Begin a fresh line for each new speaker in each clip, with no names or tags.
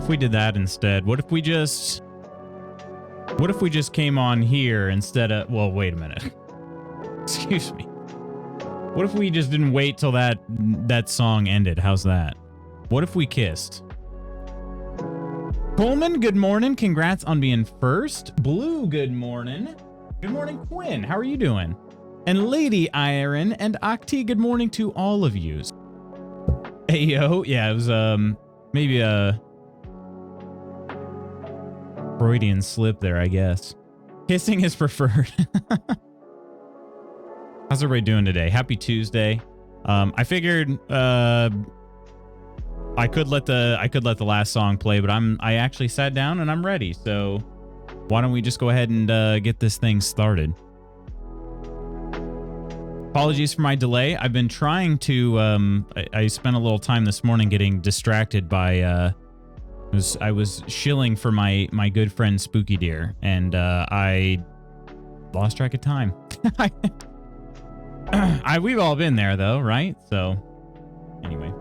if we did that instead? What if we just came on here instead of, well, wait a minute. Excuse me. What if we just didn't wait till that song ended? How's that? What if we kissed? Coleman, good morning. Congrats on being first. Blue, good morning. Good morning, Quinn. How are you doing? And Lady Iron and Octi, good morning to all of you. Hey, yo. Yeah, it was maybe a Freudian slip there, I guess. Kissing is preferred. How's everybody doing today? Happy Tuesday. I figured I could let the last song play, but I actually sat down and I'm ready. So why don't we just go ahead and get this thing started? Apologies for my delay. I've been trying to I spent a little time this morning getting distracted by I was shilling for my good friend Spooky Deer, and I lost track of time. We've all been there though, right? So anyway.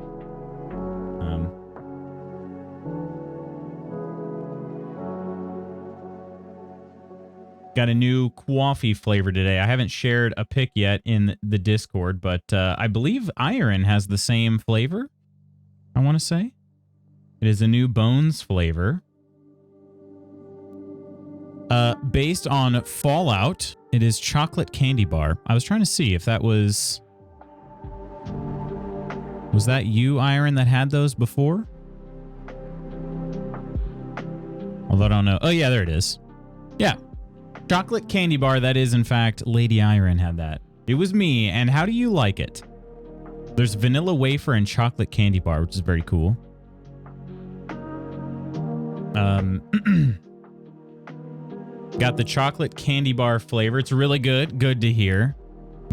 Got a new coffee flavor today. I haven't shared a pic yet in the Discord, but I believe Iron has the same flavor, I want to say. It is a new Bones flavor. Based on Fallout, it is chocolate candy bar. I was trying to see if that was... Was that you, Iron, that had those before? Although I don't know. Oh, yeah, there it is. Yeah. Chocolate candy bar. That is, in fact, Lady Iron had that. It was me. And how do you like it? There's vanilla wafer and chocolate candy bar, which is very cool. Got the chocolate candy bar flavor. It's really good. Good to hear.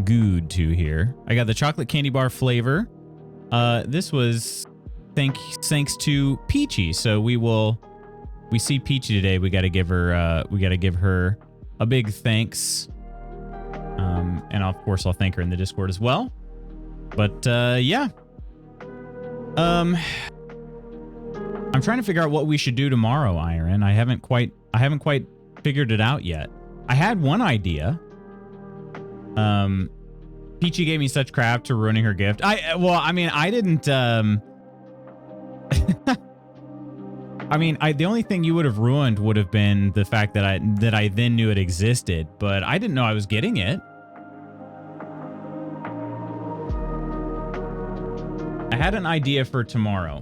Good to hear. I got the chocolate candy bar flavor. This was thanks to Peachy. So we see Peachy today. We got to give her a big thanks. And of course I'll thank her in the Discord as well. But yeah. I'm trying to figure out what we should do tomorrow, Iron. I haven't quite figured it out yet. I had one idea. Peachy gave me such crap to ruining her gift. I didn't the only thing you would have ruined would have been the fact that I then knew it existed, but I didn't know I was getting it. I had an idea for tomorrow.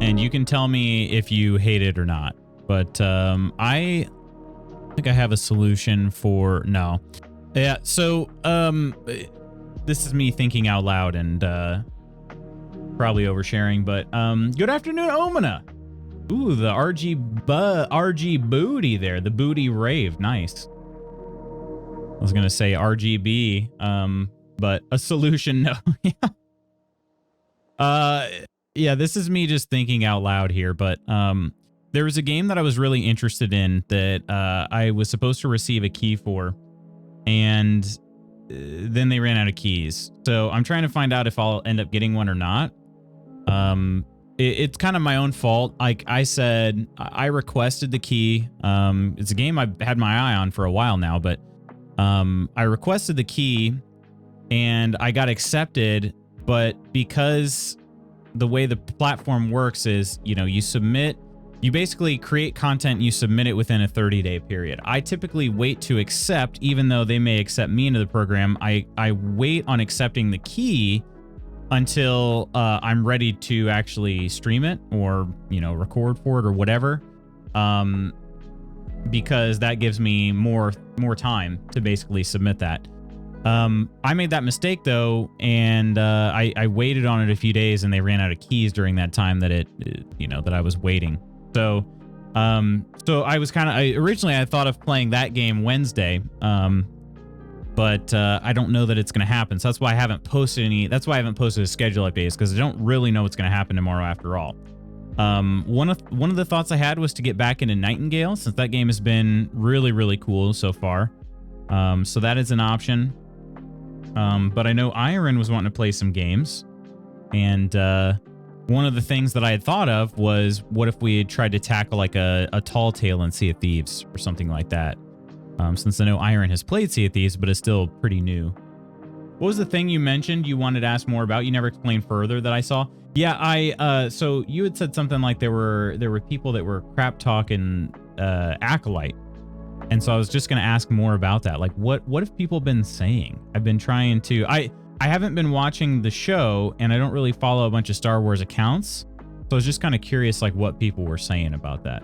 And you can tell me if you hate it or not. But I think I have a solution for... No. Yeah, so this is me thinking out loud and probably oversharing, but good afternoon, Omina. Ooh, the RG booty there. The booty rave. Nice. I was going to say RGB, but a solution, no. Yeah, this is me just thinking out loud here, but there was a game that I was really interested in that I was supposed to receive a key for, and then they ran out of keys. So I'm trying to find out if I'll end up getting one or not. It's kind of my own fault. Like I said, I requested the key. It's a game I've had my eye on for a while now, but I requested the key and I got accepted, but because the way the platform works is, you basically create content, you submit it within a 30-day period. I typically wait to accept, even though they may accept me into the program. I wait on accepting the key until I'm ready to actually stream it or, record for it or whatever. Because that gives me more time to basically submit that. I made that mistake though, and I waited on it a few days, and they ran out of keys during that time that that I was waiting. So I was originally I thought of playing that game Wednesday, but I don't know that it's going to happen. So that's why I haven't posted a schedule updates, because I don't really know what's going to happen tomorrow after all. One of the thoughts I had was to get back into Nightingale, since that game has been really, really cool so far. So that is an option. But I know Iron was wanting to play some games, and one of the things that I had thought of was, what if we had tried to tackle like a tall tale in Sea of Thieves or something like that? Since I know Iron has played Sea of Thieves, but is still pretty new. What was the thing you mentioned you wanted to ask more about? You never explained further that I saw. Yeah, so you had said something like there were people that were crap talking Acolyte. And so I was just going to ask more about that. Like, what have people been saying? I've been trying to... I haven't been watching the show, and I don't really follow a bunch of Star Wars accounts. So I was just kind of curious, like, what people were saying about that.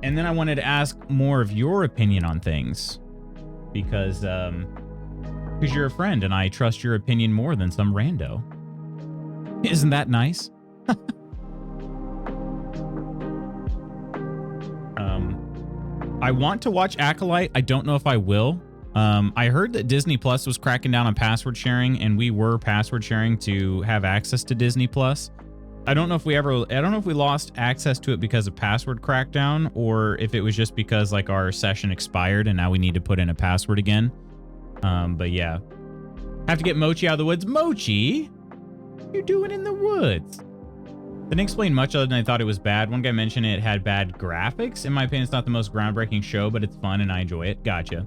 And then I wanted to ask more of your opinion on things. Because you're a friend, and I trust your opinion more than some rando. Isn't that nice? I want to watch Acolyte. I don't know if I will. I heard that Disney Plus was cracking down on password sharing, and we were password sharing to have access to Disney Plus. I don't know if we lost access to it because of password crackdown, or if it was just because like our session expired and now we need to put in a password again. But yeah. Have to get Mochi out of the woods. Mochi? What are you doing in the woods? Didn't explain much other than I thought it was bad. One guy mentioned it had bad graphics. In my opinion, it's not the most groundbreaking show, but it's fun and I enjoy it. Gotcha.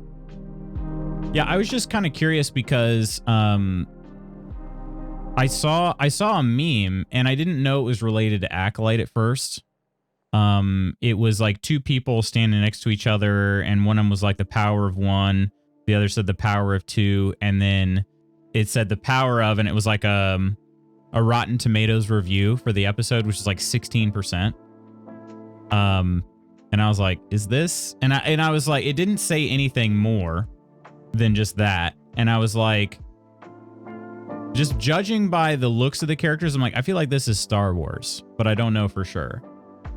Yeah, I was just kind of curious because I saw a meme and I didn't know it was related to Acolyte at first. It was like two people standing next to each other, and one of them was like the power of one, the other said the power of two, and then it said the power of, and it was like a Rotten Tomatoes review for the episode, which is like 16%. And I was like, is this? And I was like, it didn't say anything more than just that. And I was like, just judging by the looks of the characters, I'm like, I feel like this is Star Wars, but I don't know for sure.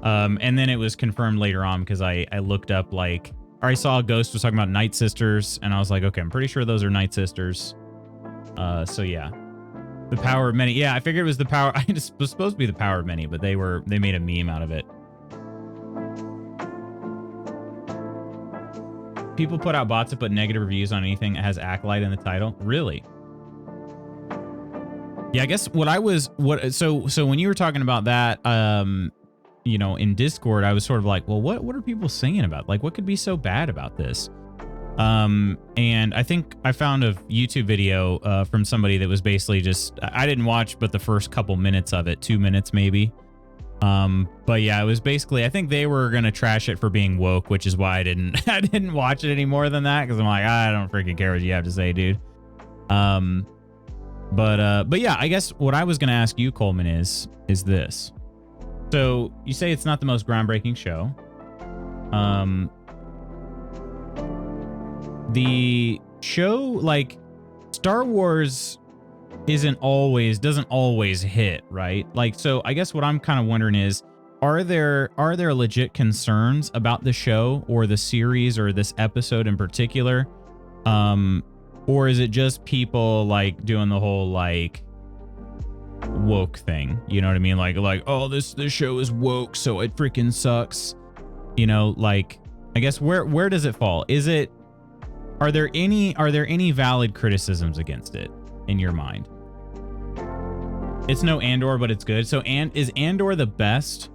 And then it was confirmed later on because I looked up like, or I saw Ghost was talking about Night Sisters, and I was like, okay, I'm pretty sure those are Night Sisters. So yeah. The power of many. Yeah, I figured it was the power. It was supposed to be the power of many, but they made a meme out of it. People put out bots that put negative reviews on anything that has Acolyte in the title. Really? Yeah, I guess so when you were talking about that, you know, in Discord, I was sort of like, well, what are people saying about? Like, what could be so bad about this? And I think I found a YouTube video from somebody that was basically just, I didn't watch but the first couple minutes of it, 2 minutes maybe. But yeah, it was basically, I think they were gonna trash it for being woke, which is why I didn't watch it any more than that, because I'm like, I don't freaking care what you have to say, dude. But yeah, I guess what I was gonna ask you, Coleman, is this. So you say it's not the most groundbreaking show. The show, like, Star Wars doesn't always hit, right? Like, so I guess what I'm kind of wondering is, are there legit concerns about the show or the series or this episode in particular? Or is it just people like doing the whole like woke thing? You know what I mean? Like, oh, this show is woke, so it freaking sucks. You know, like, I guess where does it fall? Are there any valid criticisms against it in your mind? It's no Andor, but it's good. So, is Andor the best,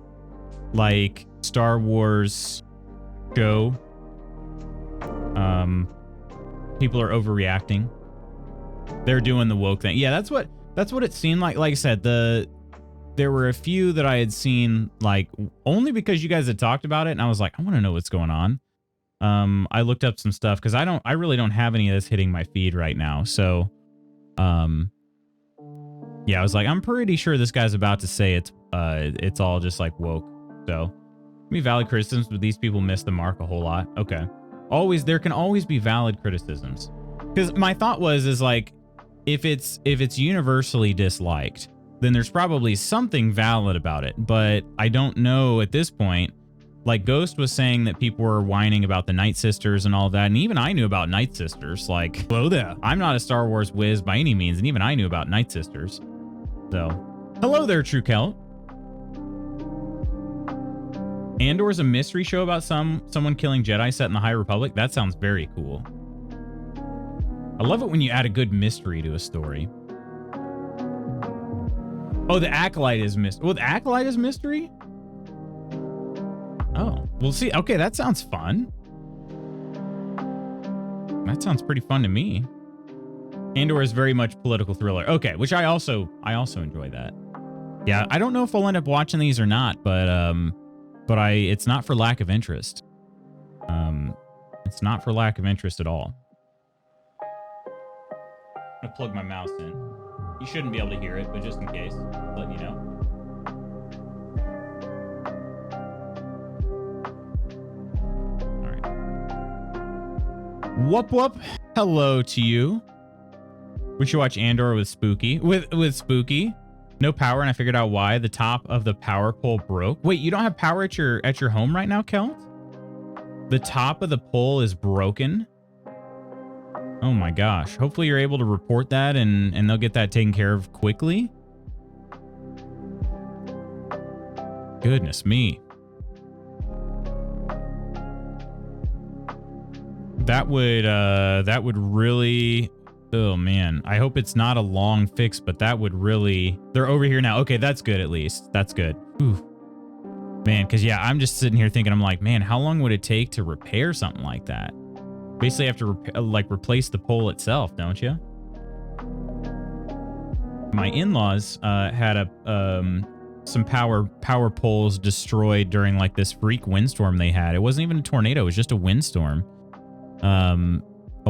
like, Star Wars show? People are overreacting. They're doing the woke thing. Yeah, that's what it seemed like. Like I said, there were a few that I had seen, like, only because you guys had talked about it, and I was like, I want to know what's going on. I looked up some stuff because I really don't have any of this hitting my feed right now. So, yeah, I was like, I'm pretty sure this guy's about to say it's all just like woke. So, be valid criticisms, but these people miss the mark a whole lot. Okay, there can always be valid criticisms, because my thought is like, if it's universally disliked, then there's probably something valid about it. But I don't know at this point. Like, Ghost was saying that people were whining about the Night Sisters and all that, and even I knew about Night Sisters. Like, hello there. I'm not a Star Wars whiz by any means, and even I knew about Night Sisters. So, hello there, True Celt. Andor's a mystery show about someone killing Jedi set in the High Republic. That sounds very cool. I love it when you add a good mystery to a story. Oh, the Acolyte is mystery. Well, the Acolyte is mystery? Oh, we'll see. Okay, that sounds fun. That sounds pretty fun to me. Andor is very much political thriller. Okay, which I also enjoy that. Yeah, I don't know if I'll end up watching these or not, but it's not for lack of interest. It's not for lack of interest at all. I'm gonna plug my mouse in. You shouldn't be able to hear it, but just in case, letting you know. All right. Whoop whoop. Hello to you. We should watch Andor with Spooky. With Spooky. No power, and I figured out why. The top of the power pole broke. Wait, you don't have power at your home right now, Kelt? The top of the pole is broken. Oh my gosh. Hopefully you're able to report that and they'll get that taken care of quickly. Goodness me. That would really, oh man. I hope it's not a long fix, but that would really, they're over here now. Okay, that's good at least. That's good. Ooh. Man, because yeah, I'm just sitting here thinking, I'm like, man, how long would it take to repair something like that? Basically have to replace the pole itself, don't you? My in-laws had some power poles destroyed during like this freak windstorm they had. It wasn't even a tornado, it was just a windstorm. A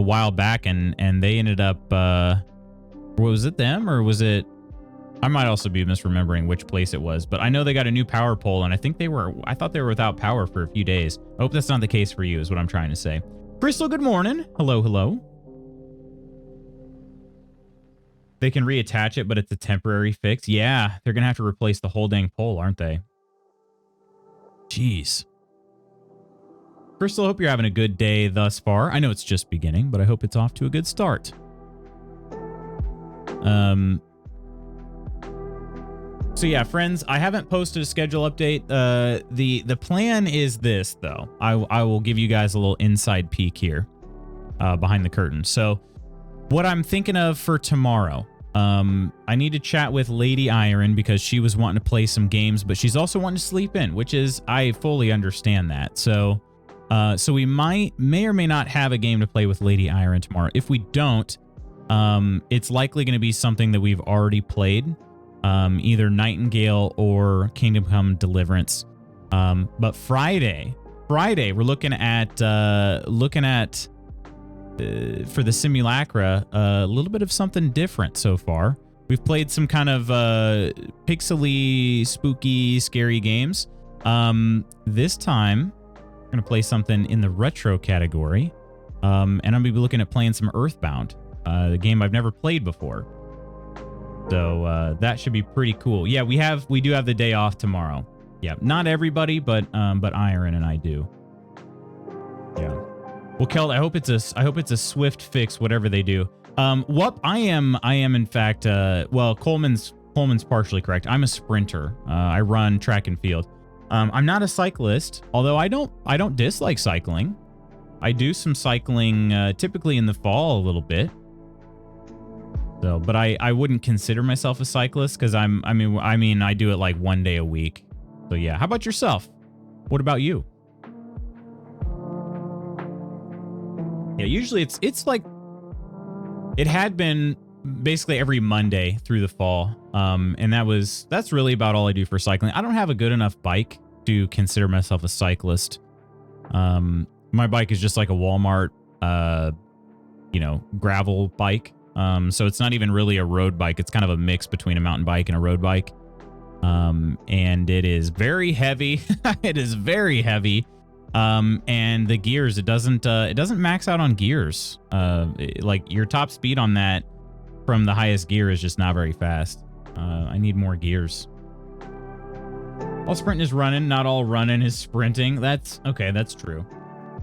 while back, and they ended up was it them or was it, I might also be misremembering which place it was, but I know they got a new power pole, and I thought they were without power for a few days. I hope that's not the case for you, is what I'm trying to say. Crystal, good morning. Hello, hello. They can reattach it, but it's a temporary fix. Yeah, they're going to have to replace the whole dang pole, aren't they? Jeez. Crystal, hope you're having a good day thus far. I know it's just beginning, but I hope it's off to a good start. So yeah, friends, I haven't posted a schedule update. The plan is this, though. I will give you guys a little inside peek here behind the curtain. So what I'm thinking of for tomorrow, I need to chat with Lady Iron because she was wanting to play some games, but she's also wanting to sleep in, which is, I fully understand that. So we may or may not have a game to play with Lady Iron tomorrow. If we don't, it's likely going to be something that we've already played. Either Nightingale or Kingdom Come Deliverance. But Friday, we're looking at for the simulacra, a little bit of something different so far. We've played some kind of pixely, spooky, scary games. This time, we're going to play something in the retro category. And I'm going to be looking at playing some Earthbound, the game I've never played before. So that should be pretty cool. Yeah, we do have the day off tomorrow. Yeah, not everybody, but Iron and I do. Yeah. Well, Kel, I hope it's a swift fix, whatever they do. Whoop, I am in fact. Well, Coleman's partially correct. I'm a sprinter. I run track and field. I'm not a cyclist, although I don't dislike cycling. I do some cycling typically in the fall a little bit. So, but I wouldn't consider myself a cyclist because I mean I do it like one day a week. So yeah, how about yourself? What about you? Yeah, usually it's like it had been basically every Monday through the fall. And that's really about all I do for cycling. I don't have a good enough bike to consider myself a cyclist. My bike is just like a Walmart gravel bike. So it's not even really a road bike. It's kind of a mix between a mountain bike and a road bike. And it is very heavy. It is very heavy. And the gears, it doesn't max out on gears. Like your top speed on that from the highest gear is just not very fast. I need more gears. All sprinting is running, not all running is sprinting. That's okay. That's true.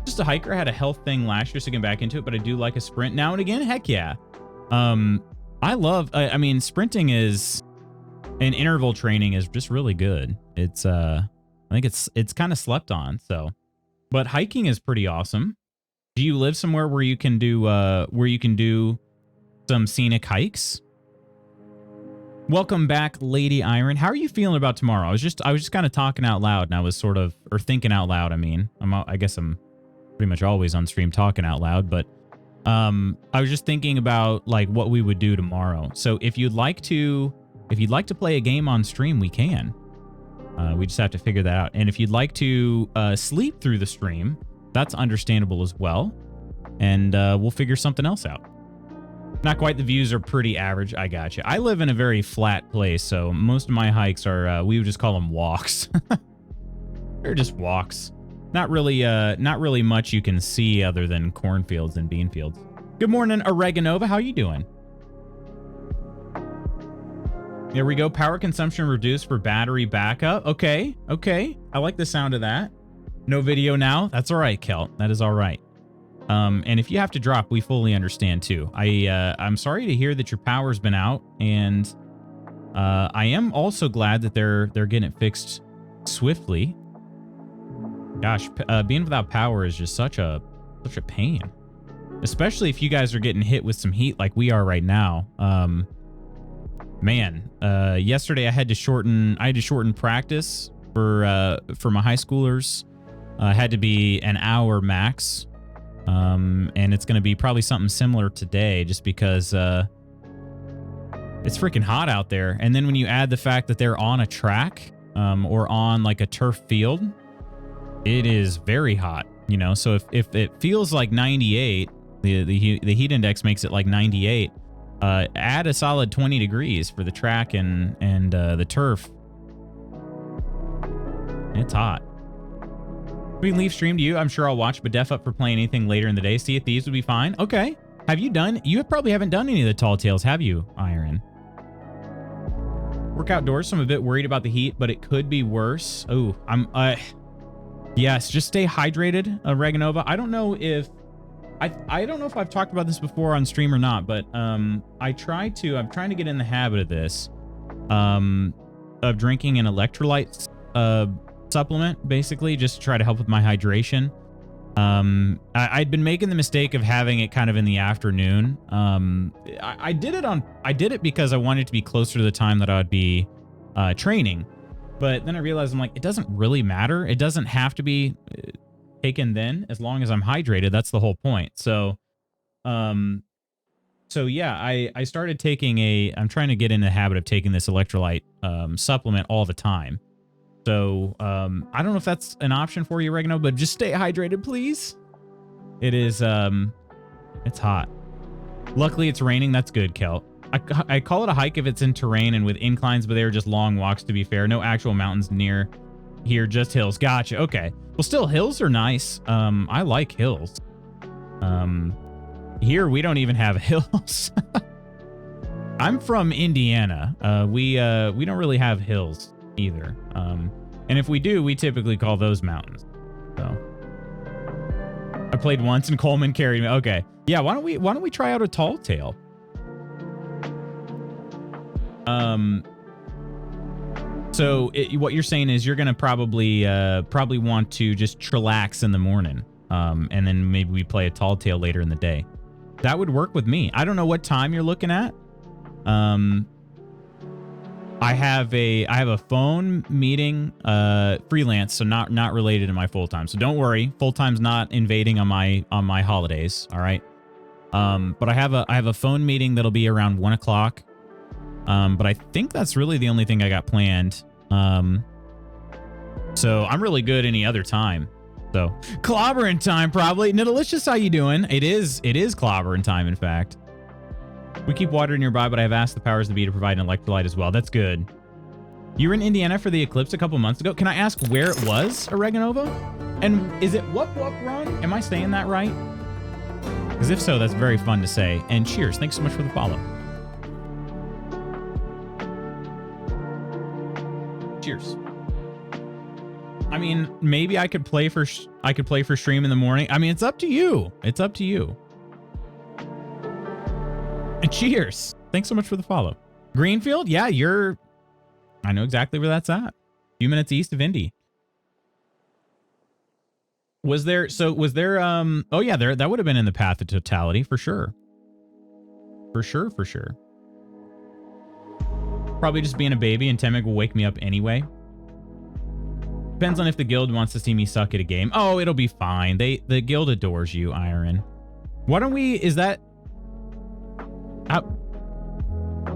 Just a hiker. I had a health thing last year, so getting back into it, but I do like a sprint now and again. Heck yeah. I mean, sprinting is, and interval training is just really good. It's, I think it's kind of slept on. So, but hiking is pretty awesome. Do you live somewhere where you can do some scenic hikes? Welcome back, Lady Iron. How are you feeling about tomorrow? I was just kind of talking out loud, and I was sort of, or thinking out loud. I mean, I guess I'm pretty much always on stream talking out loud, but I was just thinking about like what we would do tomorrow. So if you'd like to play a game on stream, we can. We just have to figure that out. And if you'd like to sleep through the stream, that's understandable as well. And we'll figure something else out. Not quite. The views are pretty average. I got you. I live in a very flat place, so most of my hikes are, we would just call them walks. They're just walks. Not really much you can see other than cornfields and bean fields. Good morning, Oregonova. How you doing? There we go. Power consumption reduced for battery backup. Okay. I like the sound of that. No video now. That's all right, Kelt. That is all right. And if you have to drop, we fully understand too. I'm sorry to hear that your power's been out, and I am also glad that they're getting it fixed swiftly. Gosh, being without power is just such a pain, especially if you guys are getting hit with some heat like we are right now. Man, yesterday I had to shorten practice for my high schoolers. Had to be an hour max. And it's going to be probably something similar today just because it's freaking hot out there. And then when you add the fact that they're on a track or on like a turf field, it is very hot, you know. So if it feels like 98, the heat index makes it like 98, add a solid 20 degrees for the track and the turf. It's hot. We can leave stream to you. I'm sure I'll watch, but def up for playing anything later in the day. Sea of Thieves would be fine. Okay. Have you done? You probably haven't done any of the Tall Tales, have you, Iron? Work outdoors, so I'm a bit worried about the heat, but it could be worse. Oh, yes, just stay hydrated, Reganova. I don't know if I've talked about this before on stream or not, but I'm trying to get in the habit of this, of drinking an electrolyte supplement, basically, just to try to help with my hydration. I'd been making the mistake of having it kind of in the afternoon. I did it because I wanted to be closer to the time that I would be training, but then I realized I'm like, it doesn't really matter. It doesn't have to be taken then, as long as I'm hydrated. That's the whole point. So yeah, I started taking I'm trying to get in the habit of taking this electrolyte supplement all the time. So, I don't know if that's an option for you, Regno, but just stay hydrated, please. It is, it's hot. Luckily, it's raining. That's good, Kelt. I call it a hike if it's in terrain and with inclines, but they are just long walks, to be fair. No actual mountains near here, just hills. Gotcha. Okay. Well, still, hills are nice. I like hills. Here, we don't even have hills. I'm from Indiana. We don't really have hills either. And if we do, we typically call those mountains. So I played once and Coleman carried me. Okay. Yeah, why don't we try out a Tall Tale? So what you're saying is you're going to probably want to just chillax in the morning. And then maybe we play a Tall Tale later in the day. That would work with me. I don't know what time you're looking at. I have a phone meeting, freelance, so not related to my full time. So don't worry, full time's not invading on my holidays. All right. But I have a phone meeting that'll be around 1 o'clock. But I think that's really the only thing I got planned. So I'm really good any other time. So clobbering time, probably. Nidelicious, how you doing? It is clobbering time, in fact. We keep water nearby, but I've asked the powers to be to provide an electrolyte as well. That's good. You were in Indiana for the eclipse a couple months ago. Can I ask where it was, Oregonova? And is it Whoop Whoop Run? Am I saying that right? Because if so, that's very fun to say. And cheers. Thanks so much for the follow. Cheers. I mean, maybe I could play for stream in the morning. I mean, it's up to you. It's up to you. And cheers. Thanks so much for the follow. Greenfield? Yeah, I know exactly where that's at. A few minutes east of Indy. Was there oh yeah, that would have been in the path of totality for sure. For sure. Probably just being a baby, and Temek will wake me up anyway. Depends on if the guild wants to see me suck at a game. Oh, it'll be fine. The guild adores you, Iron. Why don't we, is that,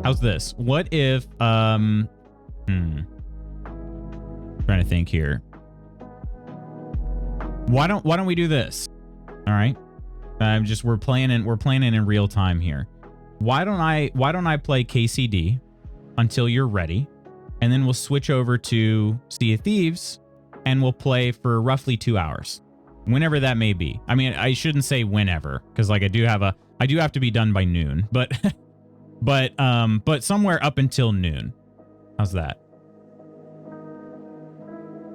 how's this? What if, trying to think here. Why don't we do this? All right. We're playing in real time here. Why don't I play KCD until you're ready, and then we'll switch over to Sea of Thieves, and we'll play for roughly 2 hours, whenever that may be. I mean, I shouldn't say whenever, because like I do have to be done by noon, but but somewhere up until noon. How's that?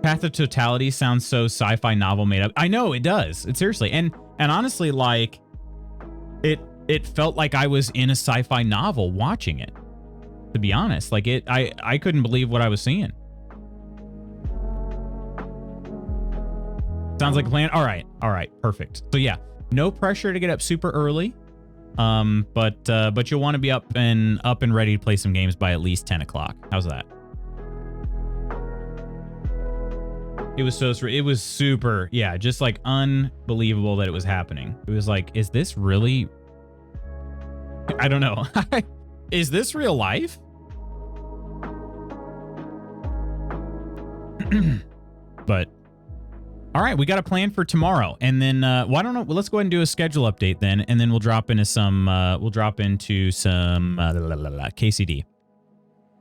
Path of Totality sounds so sci-fi novel made up. I know it does. It seriously, and honestly, like it felt like I was in a sci-fi novel watching it. To be honest, like I couldn't believe what I was seeing. Sounds like a plan. All right, perfect. So yeah, no pressure to get up super early, but you'll want to be up and ready to play some games by at least 10 o'clock. How's that? It was super, yeah, just like unbelievable that it was happening. It was like, is this really? I don't know. Is this real life? But all right, we got a plan for tomorrow, and then let's go ahead and do a schedule update then, and then we'll drop into some KCD.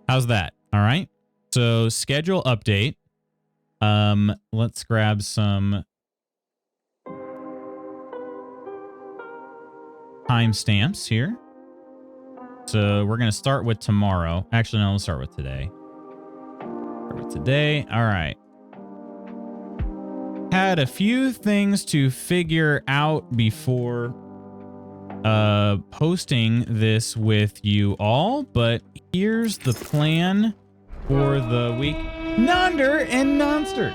How's that? All right. So schedule update. Let's grab some timestamps here. So we're gonna start with tomorrow. Actually, no, let's start with today. All right. Had a few things to figure out before posting this with you all, but here's the plan for the week. Nonder and Nonsters.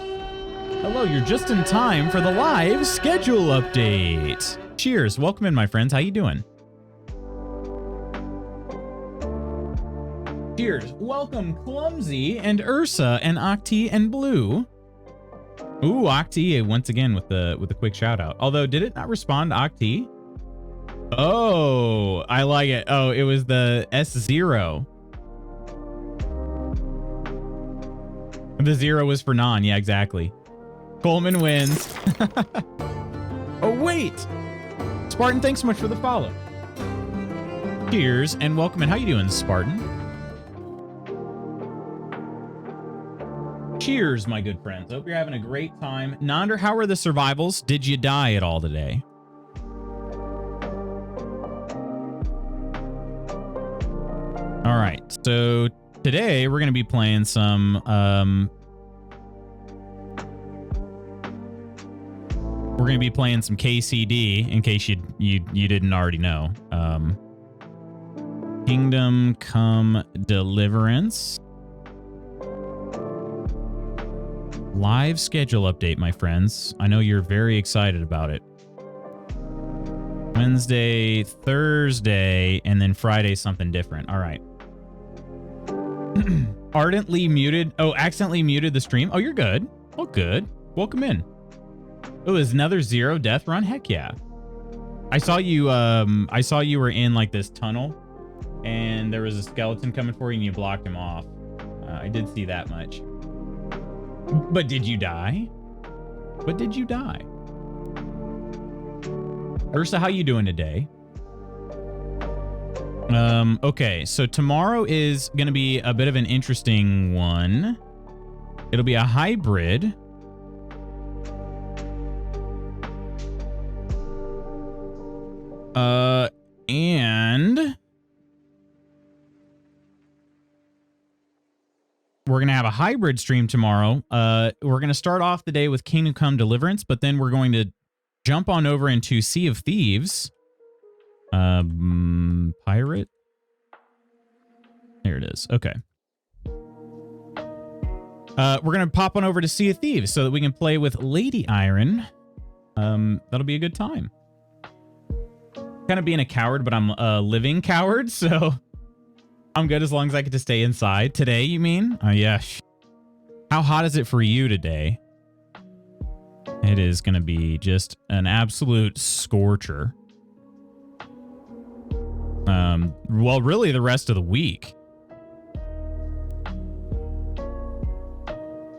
Hello, you're just in time for the live schedule update. Cheers. Welcome in, my friends. How you doing? Cheers. Welcome, Clumsy and Ursa and Octi and Blue. Ooh, Octi once again with the quick shout out. Although, did it not respond to Octi? Oh, I like it. Oh, it was the S0. The 0 was for non. Yeah, exactly. Coleman wins. Oh, wait. Spartan, thanks so much for the follow. Cheers and welcome in. How you doing, Spartan? Cheers, my good friends. Hope you're having a great time. Nonder, how are the survivals? Did you die at all today? All right. So today we're going to be playing some KCD in case you didn't already know. Kingdom Come Deliverance. Live schedule update, my friends. I know you're very excited about it. Wednesday, Thursday, and then Friday something different. All right. Ardently muted. Oh, accidentally muted the stream. Oh, you're good. Oh, good. Welcome in. Oh, is another 0 death run? Heck yeah. I saw you were in like this tunnel and there was a skeleton coming for you and you blocked him off. I did see that much. But did you die? Ursa, how you doing today? Okay, so tomorrow is going to be a bit of an interesting one. It'll be a hybrid. And we're going to have a hybrid stream tomorrow. We're going to start off the day with Kingdom Come Deliverance, but then we're going to jump on over into Sea of Thieves. Pirate. There it is. Okay. We're going to pop on over to Sea of Thieves so that we can play with Lady Iron. That'll be a good time. Kind of being a coward, but I'm a living coward, so I'm good as long as I get to stay inside. Today, you mean? Oh, yeah. How hot is it for you today? It is going to be just an absolute scorcher. Well, really the rest of the week.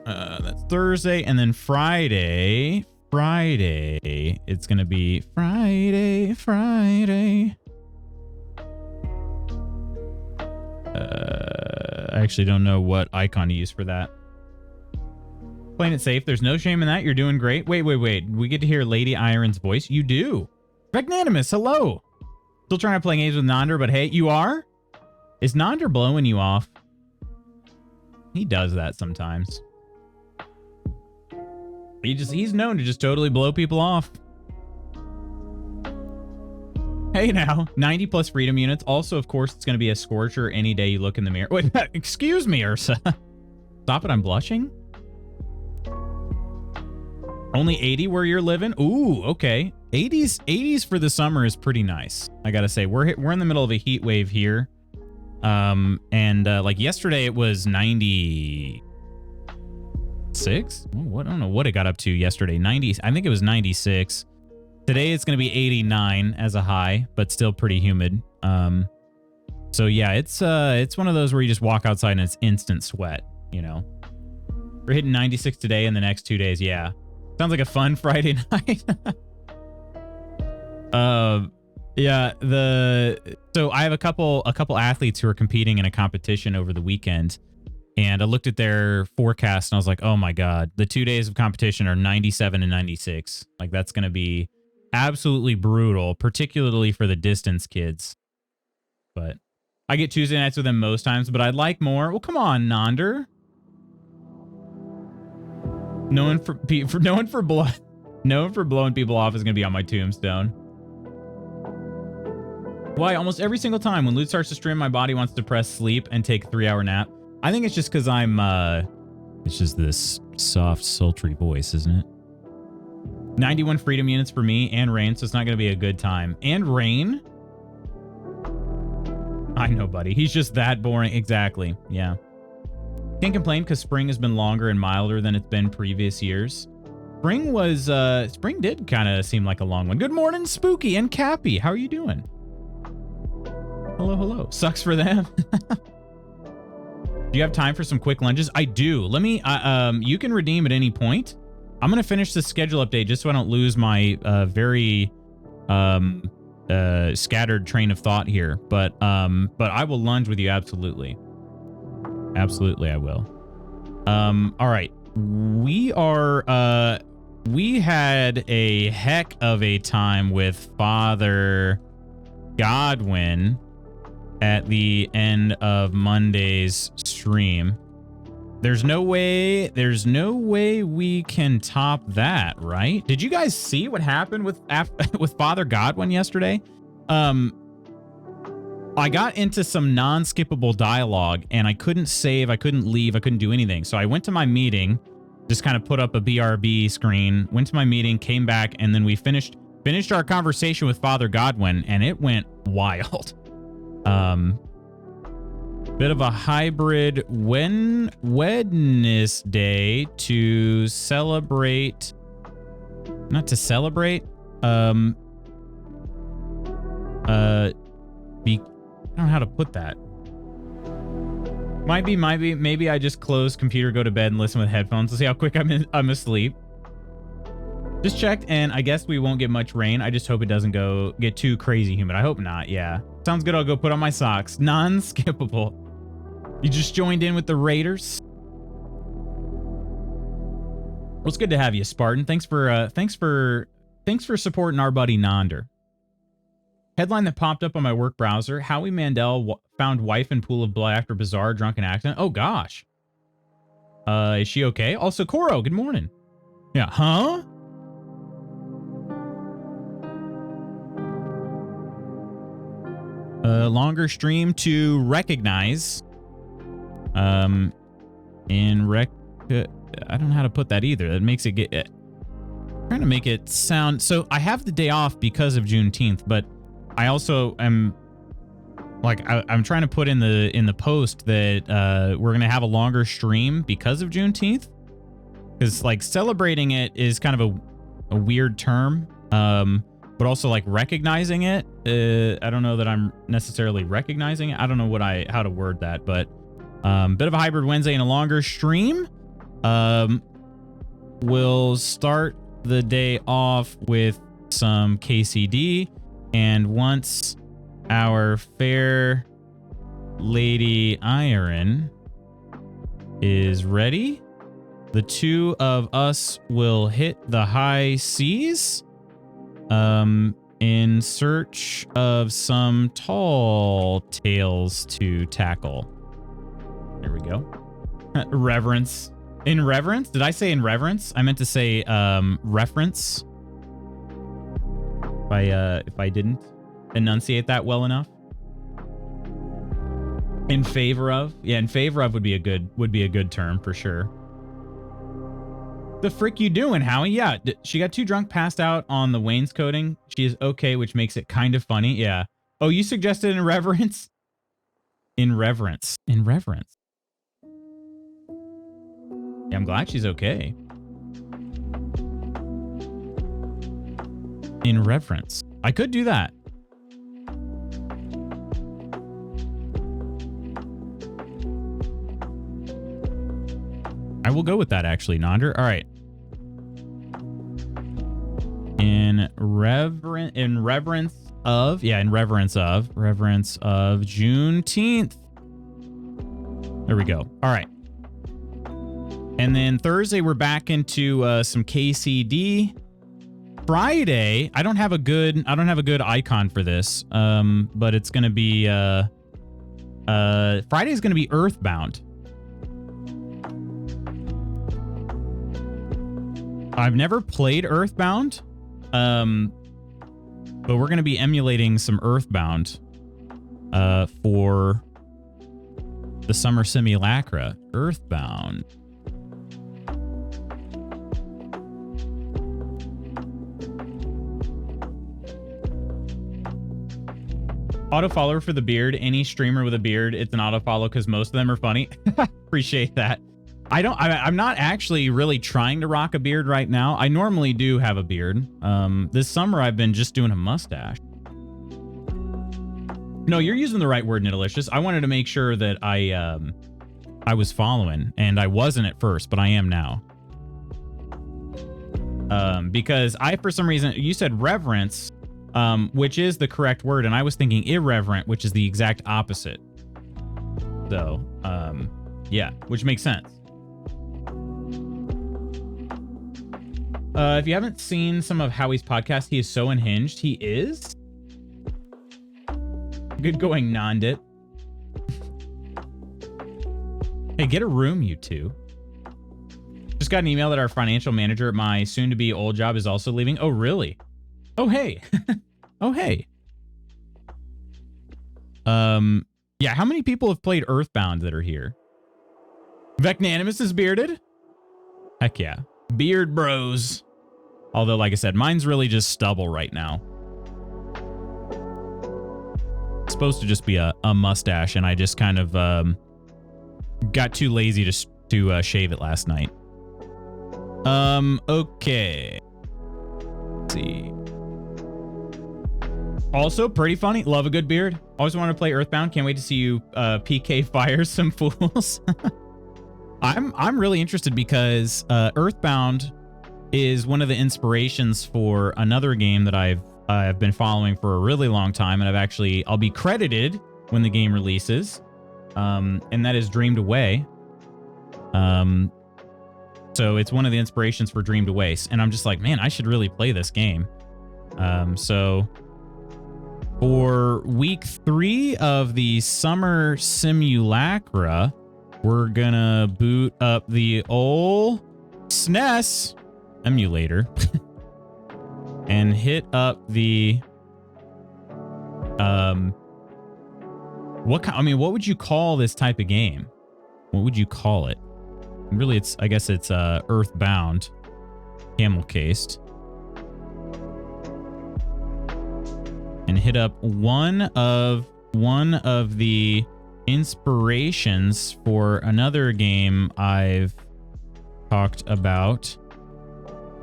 That's Thursday, and then Friday, it's going to be Friday. I actually don't know what icon to use for that. Playing it safe. There's no shame in that. You're doing great. Wait. We get to hear Lady Iron's voice. You do. Magnanimous, hello. Still trying to play games with Nonder, but hey, you are? Is Nonder blowing you off? He does that sometimes. He's known to just totally blow people off. Hey now, 90 plus freedom units. Also, of course, it's going to be a scorcher any day you look in the mirror. Wait, excuse me, Ursa. Stop it, I'm blushing. Only 80 where you're living? Ooh, okay. 80s for the summer is pretty nice. I gotta say, we're in the middle of a heat wave here. Like yesterday it was 96. What, I don't know what it got up to yesterday. 90. I think it was 96. Today it's gonna be 89 as a high, but still pretty humid. So yeah, it's one of those where you just walk outside and it's instant sweat. You know, we're hitting 96 today, and the next 2 days, yeah. Sounds like a fun Friday night. Yeah, so I have a couple athletes who are competing in a competition over the weekend, and I looked at their forecast and I was like, oh my God, the 2 days of competition are 97 and 96. Like, that's going to be absolutely brutal, particularly for the distance kids. But I get Tuesday nights with them most times, but I'd like more. Well, come on, Nonder. Known for blowing people off is going to be on my tombstone. Why? Almost every single time when loot starts to stream, my body wants to press sleep and take a 3-hour nap. I think it's just because I'm, it's just this soft, sultry voice, isn't it? 91 freedom units for me and Rain, so it's not going to be a good time. And Rain? I know, buddy. He's just that boring. Exactly. Yeah. Can't complain because spring has been longer and milder than it's been previous years. Spring did kind of seem like a long one. Good morning, Spooky and Cappy. How are you doing? Hello. Sucks for them. Do you have time for some quick lunges? I do. Let me, you can redeem at any point. I'm going to finish the schedule update just so I don't lose my very scattered train of thought here. But I will lunge with you, absolutely. Absolutely, I will. All right. We had a heck of a time with Father Godwin at the end of Monday's stream. There's no way we can top that, right? Did you guys see what happened with Father Godwin yesterday? I got into some non-skippable dialogue and I couldn't save, I couldn't leave, I couldn't do anything. So I went to my meeting, just kind of put up a BRB screen, went to my meeting, came back, and then we finished our conversation with Father Godwin, and it went wild. Bit of a hybrid Wednesday to celebrate, not to celebrate, I don't know how to put that. Maybe I just close computer, go to bed, and listen with headphones to see how quick I'm asleep. Just checked, and I guess we won't get much rain. I just hope it doesn't get too crazy humid. I hope not, yeah. Sounds good, I'll go put on my socks. Non-skippable. You just joined in with the Raiders? Well, it's good to have you, Spartan. Thanks for supporting our buddy Nonder. Headline that popped up on my work browser: Howie Mandel found wife in pool of blood after bizarre drunken accident. Oh gosh. Is she okay? Also, Koro, good morning. Yeah, huh? Longer stream to recognize. I don't know how to put that either. That makes it trying to make it sound. So I have the day off because of Juneteenth, but I also am like I'm trying to put in the post that we're gonna have a longer stream because of Juneteenth, because like celebrating it is kind of a weird term, but also like recognizing it. I don't know that I'm necessarily recognizing it. I don't know how to word that, but bit of a hybrid Wednesday and a longer stream. We'll start the day off with some KCD, and once our fair lady Iron is ready, the two of us will hit the high seas in search of some tall tales to tackle. There we go. Reverence. In reverence? Did I say in reverence? I meant to say reference. If I didn't enunciate that well enough. In favor of? Yeah, in favor of would be a good term for sure. The frick you doing, Howie? Yeah, she got too drunk, passed out on the wainscoting. She is okay, which makes it kind of funny. Yeah. Oh, you suggested in reverence? In reverence. In reverence. Yeah, I'm glad she's okay. In reverence. I could do that. I will go with that, actually, Nonder. All right. In reverence of Juneteenth. There we go. All right. And then Thursday, we're back into some KCD. Friday, I don't have a good icon for this, but it's gonna be Friday's gonna be Earthbound. I've never played Earthbound, but we're gonna be emulating some Earthbound for the summer simulacra. Earthbound. Autofollower for the beard. Any streamer with a beard, it's an autofollow because most of them are funny. Appreciate that. I'm not actually really trying to rock a beard right now. I normally do have a beard. This summer I've been just doing a mustache. No, you're using the right word, Nidalicious. I wanted to make sure that I was following, and I wasn't at first, but I am now. Because for some reason, you said reverence, which is the correct word, and I was thinking irreverent, which is the exact opposite. So, yeah, which makes sense. If you haven't seen some of Howie's podcast, he is so unhinged. He is? Good going, Nondit. Hey, get a room, you two. Just got an email that our financial manager at my soon-to-be old job is also leaving. Oh, really? Oh, hey. Oh, hey. Yeah, how many people have played Earthbound that are here? Vecnanimus is bearded? Heck yeah. Beard bros. Although, like I said, mine's really just stubble right now. It's supposed to just be a mustache, and I just kind of got too lazy to shave it last night. Okay. Let's see. Also, pretty funny. Love a good beard. Always wanted to play Earthbound. Can't wait to see you PK fire some fools. I'm really interested because Earthbound is one of the inspirations for another game that I've been following for a really long time, and I'll be credited when the game releases, and that is Dreamed Away. So it's one of the inspirations for Dreamed Away, and I'm just like, man, I should really play this game. So for week 3 of the summer simulacra, we're gonna boot up the old SNES emulator and hit up the what would you call this type of game? What would you call it? Really, I guess it's Earthbound, camel cased, and hit up one of one of the inspirations for another game I've talked about,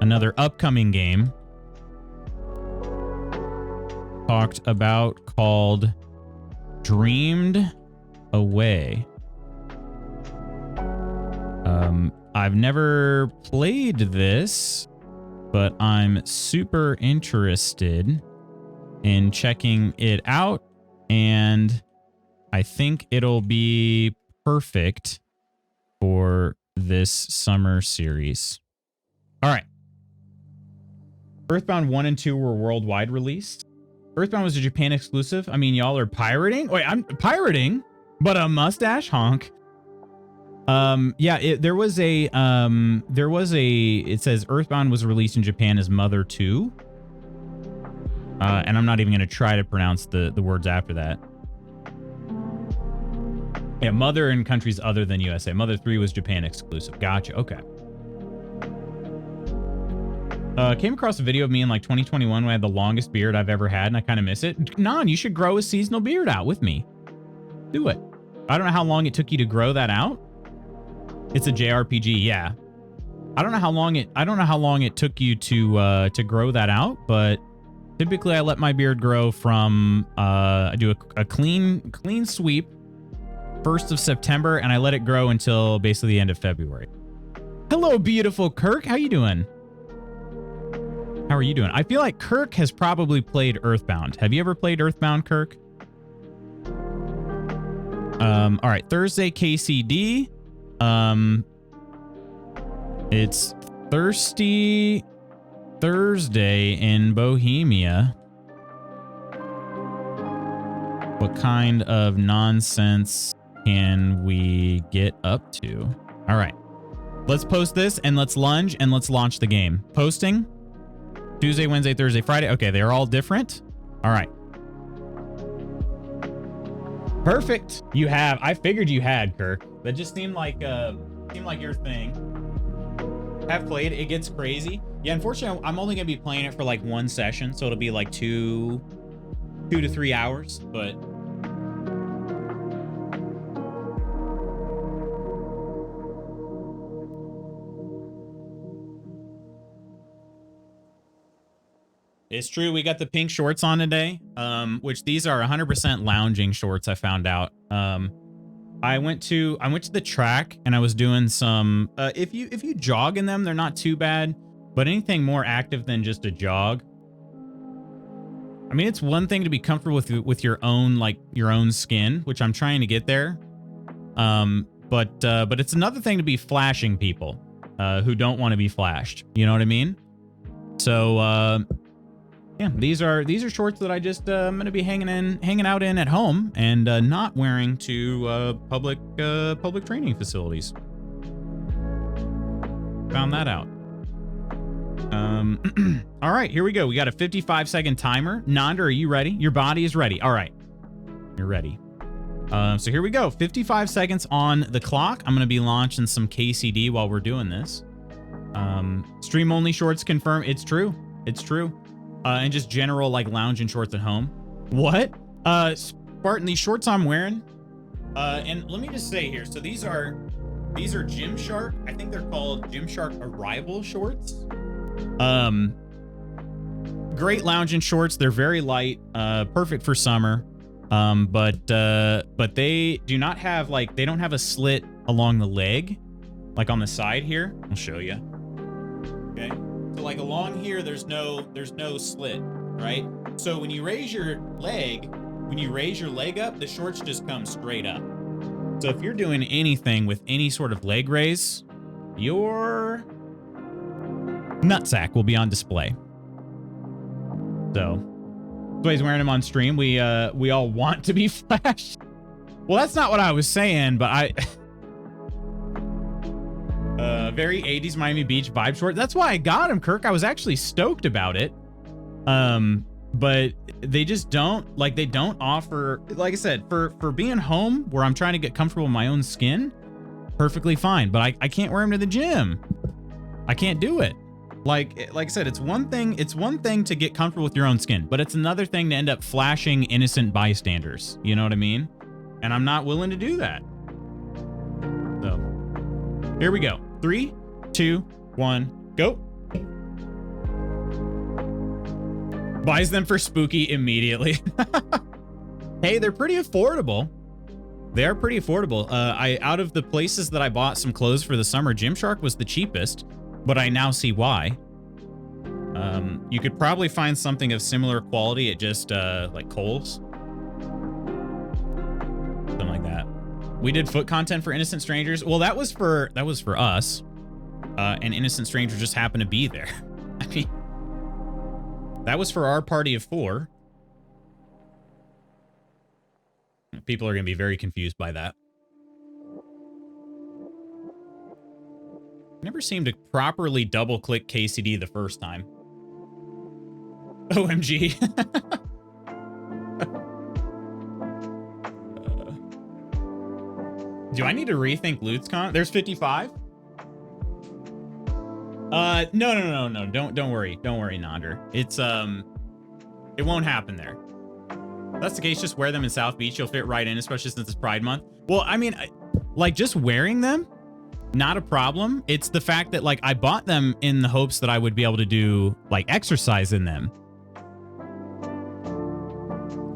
another upcoming game talked about called Dreamed Away. I've never played this, but I'm super interested in checking it out, and I think it'll be perfect for this summer series. All right. Earthbound 1 and 2 were worldwide released. Earthbound was a Japan exclusive. I mean, y'all are pirating? Wait, I'm pirating, but a mustache honk. Yeah, it says Earthbound was released in Japan as Mother 2. And I'm not even going to try to pronounce the words after that. Yeah, Mother in countries other than USA. Mother 3 was Japan exclusive. Gotcha. Okay. Came across a video of me in like 2021 when I had the longest beard I've ever had, and I kind of miss it. Non, you should grow a seasonal beard out with me. Do it. I don't know how long it took you to grow that out. It's a JRPG, yeah. I don't know how long it took you to grow that out, but typically I let my beard grow from I do a clean sweep 1st of September, and I let it grow until basically the end of February. Hello, beautiful Kirk. How you doing? How are you doing? I feel like Kirk has probably played Earthbound. Have you ever played Earthbound, Kirk? All right, Thursday KCD. It's Thirsty Thursday in Bohemia. What kind of nonsense can we get up to? All right, let's post this and let's lunge and let's launch the game. Posting Tuesday, Wednesday, Thursday, Friday. Okay, they're all different. All right. Perfect. You have. I figured you had, Kirk. That just seemed like your thing. Have played. It gets crazy. Yeah, unfortunately, I'm only gonna be playing it for like one session, so it'll be like 2 to 3 hours. But it's true. We got the pink shorts on today, which these are 100% lounging shorts. I found out. I went to the track and I was doing some. If you jog in them, they're not too bad. But anything more active than just a jog. I mean, it's one thing to be comfortable with your own skin, which I'm trying to get there. But it's another thing to be flashing people who don't want to be flashed. You know what I mean? So. Yeah, these are shorts that I just I'm gonna be hanging out in at home and not wearing to public training facilities. Found that out. All right, here we go. We got a 55-second timer. Nanda, are you ready? Your body is ready. All right, you're ready. So here we go. 55 seconds on the clock. I'm gonna be launching some KCD while we're doing this. Stream only shorts confirm. It's true. It's true. And just general like lounging shorts at home. What? Spartan, these shorts I'm wearing. And let me just say here. So these are Gymshark. I think they're called Gymshark Arrival shorts. Great lounging shorts. They're very light. Perfect for summer. But they do not have they don't have a slit along the leg, like on the side here. I'll show you. Okay. So like along here, there's no slit, right? So when you raise your leg up, the shorts just come straight up. So if you're doing anything with any sort of leg raise, your nutsack will be on display. So that's why he's wearing them on stream. We all want to be flashed. Well, that's not what I was saying, but I very 80s Miami Beach vibe short. That's why I got him, Kirk. I was actually stoked about it. But they just don't offer, like I said, for being home where I'm trying to get comfortable in my own skin, perfectly fine. But I can't wear them to the gym. I can't do it. Like I said, it's one thing to get comfortable with your own skin, but it's another thing to end up flashing innocent bystanders. You know what I mean? And I'm not willing to do that. So here we go. 3, 2, 1, go. Buys them for spooky immediately. Hey, they're pretty affordable. They are pretty affordable. Out of the places that I bought some clothes for the summer, Gymshark was the cheapest, but I now see why. You could probably find something of similar quality at just like Kohl's. Something like that. We did foot content for Innocent Strangers. Well, that was for us. And Innocent Strangers just happened to be there. I mean, that was for our party of 4. People are going to be very confused by that. Never seemed to properly double-click KCD the first time. OMG. Do I need to rethink LootsCon? There's 55? No. Don't worry. Don't worry, Nonder. It's, it won't happen there. If that's the case, just wear them in South Beach. You'll fit right in, especially since it's Pride Month. Well, I mean, like, just wearing them, not a problem. It's the fact that, like, I bought them in the hopes that I would be able to do, like, exercise in them.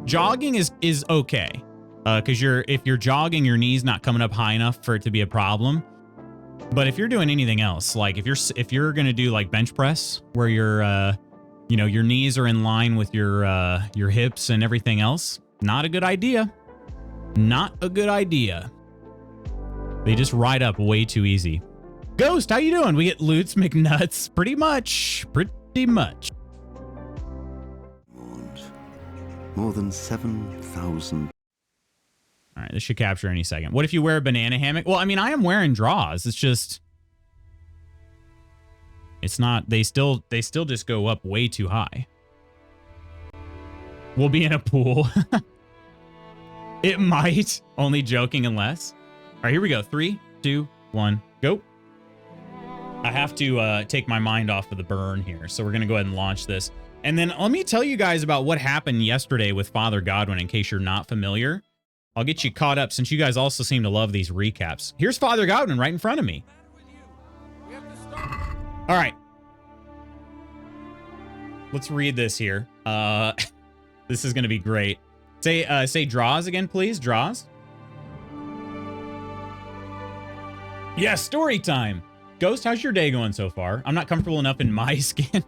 Jogging is okay. Because if you're jogging, your knee's not coming up high enough for it to be a problem. But if you're doing anything else, like if you're gonna do like bench press, where your your knees are in line with your hips and everything else, not a good idea. Not a good idea. They just ride up way too easy. Ghost, how you doing? We get Loots McNuts, pretty much.
More than 7,000.
All right, this should capture any second. What if you wear a banana hammock? Well, I mean, I am wearing draws. It's just, it's not. They still just go up way too high. We'll be in a pool. It might. Only joking, unless. All right, here we go. 3, 2, 1, go. I have to take my mind off of the burn here, so we're gonna go ahead and launch this. And then let me tell you guys about what happened yesterday with Father Godwin, in case you're not familiar. I'll get you caught up since you guys also seem to love these recaps. Here's Father Godwin right in front of me. All right. Let's read this here. This is going to be great. Say draws again, please. Draws. Yeah, story time. Ghost, how's your day going so far? I'm not comfortable enough in my skin.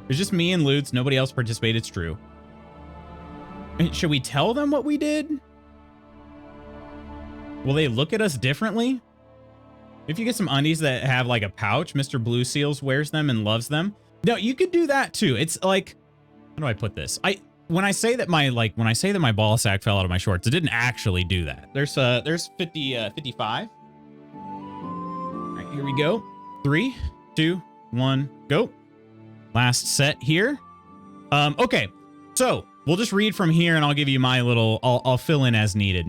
It's just me and Loots. Nobody else participated. It's true. Should we tell them what we did? Will they look at us differently? If you get some undies that have like a pouch, Mr. Blue Seals wears them and loves them. No, you could do that too. It's like, how do I put this? When I say that my ball sack fell out of my shorts, it didn't actually do that. There's 55. All right, here we go. 3, 2, 1, go. Last set here. Okay, so we'll just read from here and I'll give you my little, I'll fill in as needed.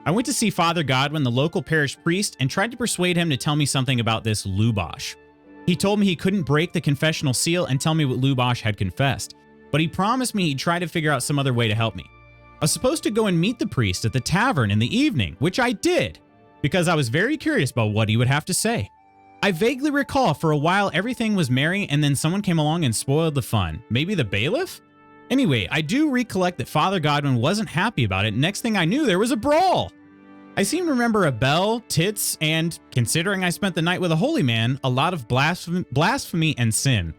I went to see Father Godwin, the local parish priest, and tried to persuade him to tell me something about this Lubosh. He told me he couldn't break the confessional seal and tell me what Lubosh had confessed, but he promised me he'd try to figure out some other way to help me. I was supposed to go and meet the priest at the tavern in the evening, which I did, because I was very curious about what he would have to say. I vaguely recall for a while everything was merry and then someone came along and spoiled the fun. Maybe the bailiff? Anyway, I do recollect that Father Godwin wasn't happy about it. Next thing I knew, there was a brawl. I seem to remember a bell, tits, and, considering I spent the night with a holy man, a lot of blasphemy and sin.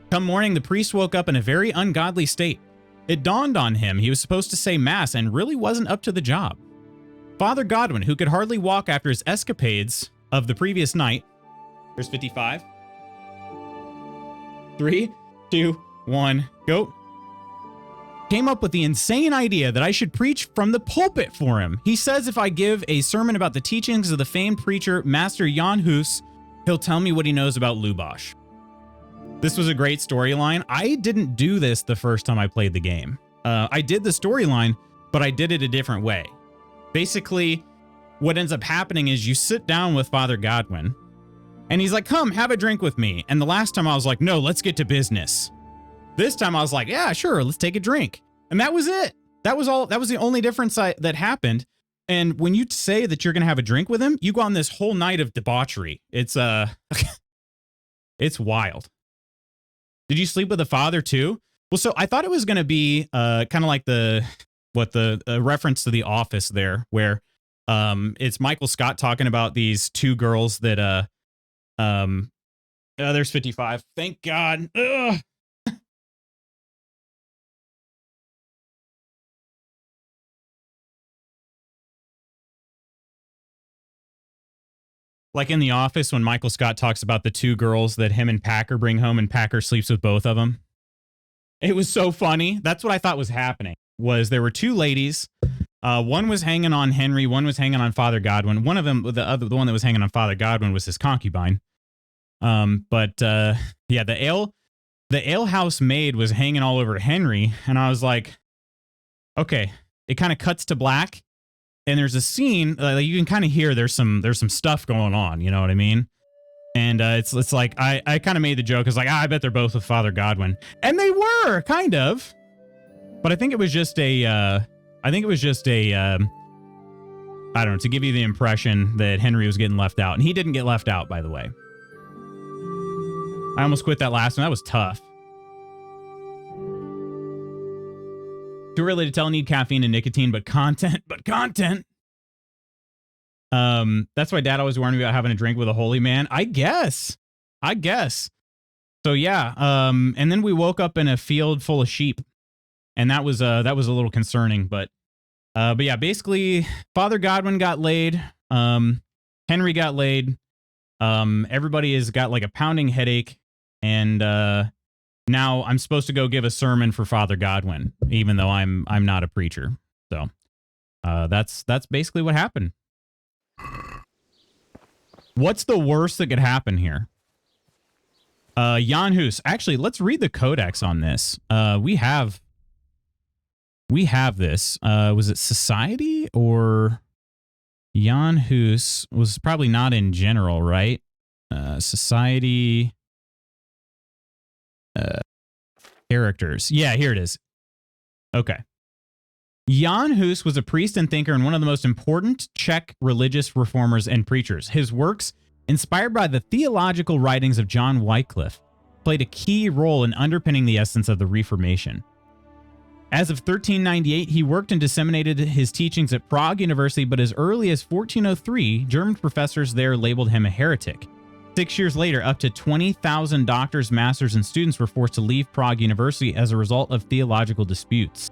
Come morning, the priest woke up in a very ungodly state. It dawned on him he was supposed to say mass and really wasn't up to the job. Father Godwin, who could hardly walk after his escapades of the previous night, there's 55. 3, 2, 1, go. Came up with the insane idea that I should preach from the pulpit for him. He says if I give a sermon about the teachings of the famed preacher Master Jan Hus, he'll tell me what he knows about Lubosh. This was a great storyline. I didn't do this the first time I played the game. I did the storyline, but I did it a different way. Basically, what ends up happening is you sit down with Father Godwin, And he's like, come, have a drink with me. And the last time I was like, no, let's get to business. This time I was like, yeah, sure, let's take a drink. And that was it. That was all. That was the only difference that happened. And when you say that you're going to have a drink with him, you go on this whole night of debauchery. It's it's wild. Did you sleep with the father too? Well, so I thought it was going to be kind of like the reference to The Office there, where it's Michael Scott talking about these two girls that there's 55. Thank God. Ugh. Like in The Office when Michael Scott talks about the two girls that him and Packer bring home and Packer sleeps with both of them. It was so funny. That's what I thought was happening. Was there were two ladies. One was hanging on Henry. One was hanging on Father Godwin. One of them, the one that was hanging on Father Godwin was his concubine. Yeah, the alehouse maid was hanging all over Henry. And I was like, okay, it kind of cuts to black. And there's a scene you can kind of hear there's some stuff going on. You know what I mean? And it's like I kind of made the joke. It's like, I bet they're both with Father Godwin. And they were kind of. But I think it was just I don't know, to give you the impression that Henry was getting left out. And he didn't get left out, by the way. I almost quit that last one. That was tough. Too early to tell, need caffeine and nicotine, but content. That's why Dad always warned me about having a drink with a holy man. I guess. So yeah. And then we woke up in a field full of sheep, and that was a little concerning. But yeah, basically, Father Godwin got laid. Henry got laid. Everybody has got like a pounding headache, and now I'm supposed to go give a sermon for Father Godwin, even though I'm not a preacher. So that's basically what happened. What's the worst that could happen here? Jan Hus. Actually, let's read the codex on this. We have this. Was it Society or Jan Hus was probably not in general, right? Society. Characters. Yeah, here it is. Okay. Jan Hus was a priest and thinker and one of the most important Czech religious reformers and preachers. His works, inspired by the theological writings of John Wycliffe, played a key role in underpinning the essence of the Reformation. As of 1398, he worked and disseminated his teachings at Prague University, but as early as 1403, German professors there labeled him a heretic. 6 years later, up to 20,000 doctors, masters, and students were forced to leave Prague University as a result of theological disputes.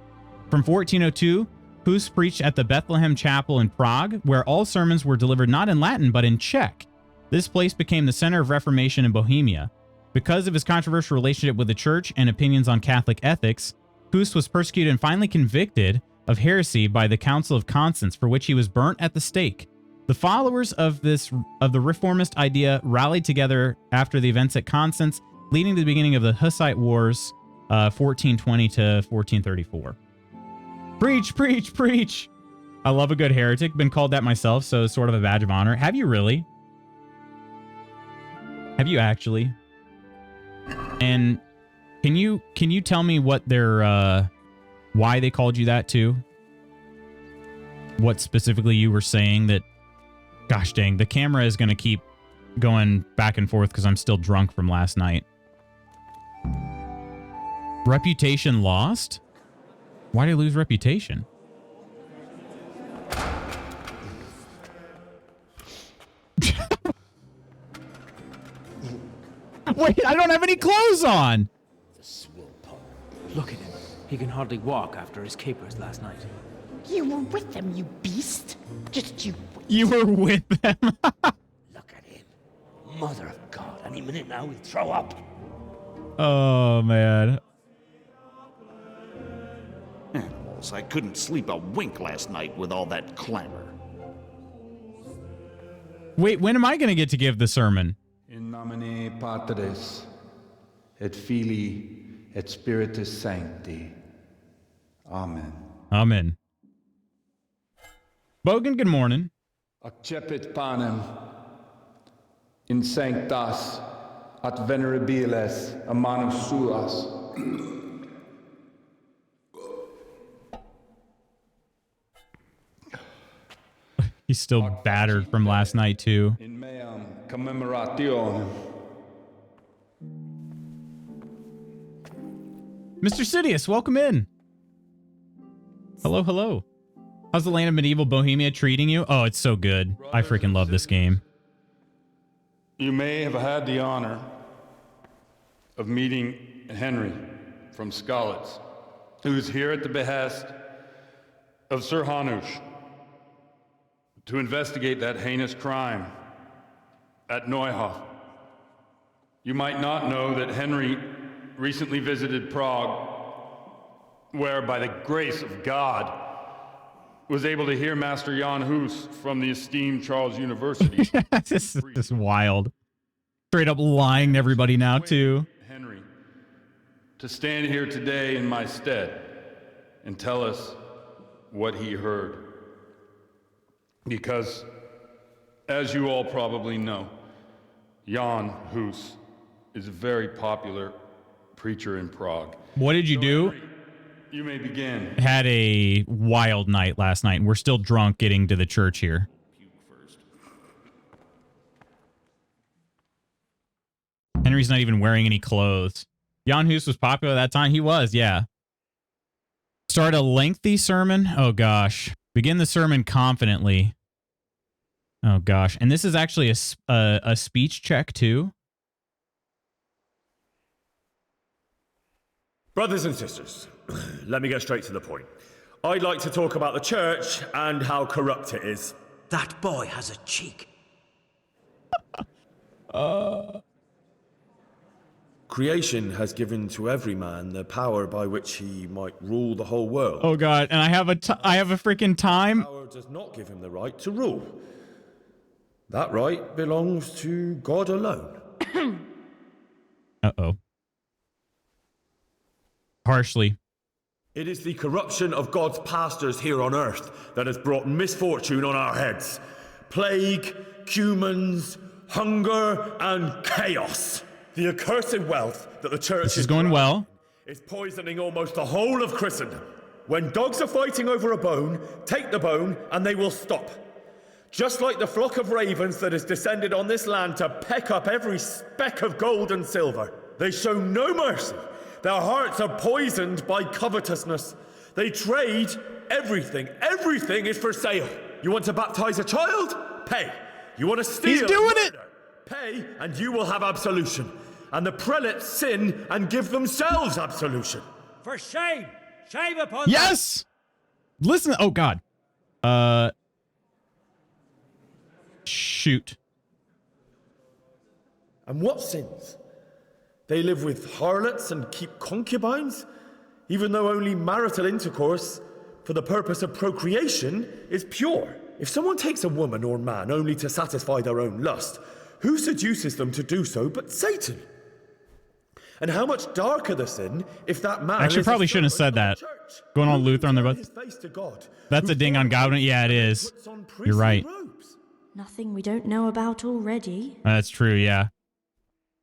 From 1402, Hus preached at the Bethlehem Chapel in Prague, where all sermons were delivered not in Latin but in Czech. This place became the center of Reformation in Bohemia. Because of his controversial relationship with the Church and opinions on Catholic ethics, Hus was persecuted and finally convicted of heresy by the Council of Constance, for which he was burnt at the stake. The followers of the reformist idea rallied together after the events at Constance, leading to the beginning of the Hussite Wars, 1420 to 1434. Preach, preach, preach! I love a good heretic. Been called that myself, so it's sort of a badge of honor. Have you really? Have you actually? And can you tell me what their why they called you that too? What specifically you were saying that? Gosh dang, the camera is going to keep going back and forth because I'm still drunk from last night. Reputation lost? Why did I lose reputation? Wait, I don't have any clothes on!
The swole pup. Look at him. He can hardly walk after his capers last night.
You were with them, you beast. Just you wait.
You were with them.
Look at him. Mother of God, any minute now he'll throw up.
Oh, man.
Animals, I couldn't sleep a wink last night with all that clamor.
Wait, when am I going to get to give the sermon?
In nomine Patris, et Filii, et Spiritus Sancti. Amen.
Amen. Bogan, good morning.
Accepit panem in sanctas at venerabiles a manus suas.
He's still battered from last night, too.
In meam commemorationem.
Mr. Sidious, welcome in. Hello, hello. How's the land of medieval Bohemia treating you? Oh, it's so good. I freaking love this game.
You may have had the honor of meeting Henry from Skalitz, who is here at the behest of Sir Hanush to investigate that heinous crime at Neuhof. You might not know that Henry recently visited Prague, where by the grace of God was able to hear Master Jan Hus from the esteemed Charles University.
This is wild. Straight up lying to everybody now, too.
Henry, to stand here today in my stead and tell us what he heard. Because, as you all probably know, Jan Hus is a very popular preacher in Prague.
What did you do?
Henry, you may begin.
Had a wild night last night, and we're still drunk getting to the church here. Henry's not even wearing any clothes. Jan Hus was popular at that time. He was, yeah. Start a lengthy sermon. Oh, gosh. Begin the sermon confidently. Oh, gosh. And this is actually a speech check, too.
Brothers and sisters, let me get straight to the point. I'd like to talk about the church and how corrupt it is.
That boy has a cheek.
Creation has given to every man the power by which he might rule the whole world.
Oh, God. And I have a freaking time.
Power does not give him the right to rule. That right belongs to God alone.
Uh-oh. Harshly.
It is the corruption of God's pastors here on earth that has brought misfortune on our heads. Plague, cumens, hunger, and chaos. The accursed wealth that the church
is going well.
Is poisoning almost the whole of Christendom. When dogs are fighting over a bone, take the bone and they will stop. Just like the flock of ravens that has descended on this land to peck up every speck of gold and silver. They show no mercy. Their hearts are poisoned by covetousness. They trade everything. Everything is for sale. You want to baptize a child? Pay. You want to steal?
He's doing it!
Pay, and you will have absolution. And the prelates sin and give themselves absolution.
For shame! Shame upon
Yes! Listen. Oh, God. Shoot.
And what sins? They live with harlots and keep concubines, even though only marital intercourse for the purpose of procreation is pure. If someone takes a woman or man only to satisfy their own lust, who seduces them to do so but Satan? And how much darker the sin if that man
Actually, probably shouldn't have said that. Going on Luther on their butt. That's a ding on Godwin. Yeah, it is. You're right.
Nothing we don't know about already.
That's true, yeah.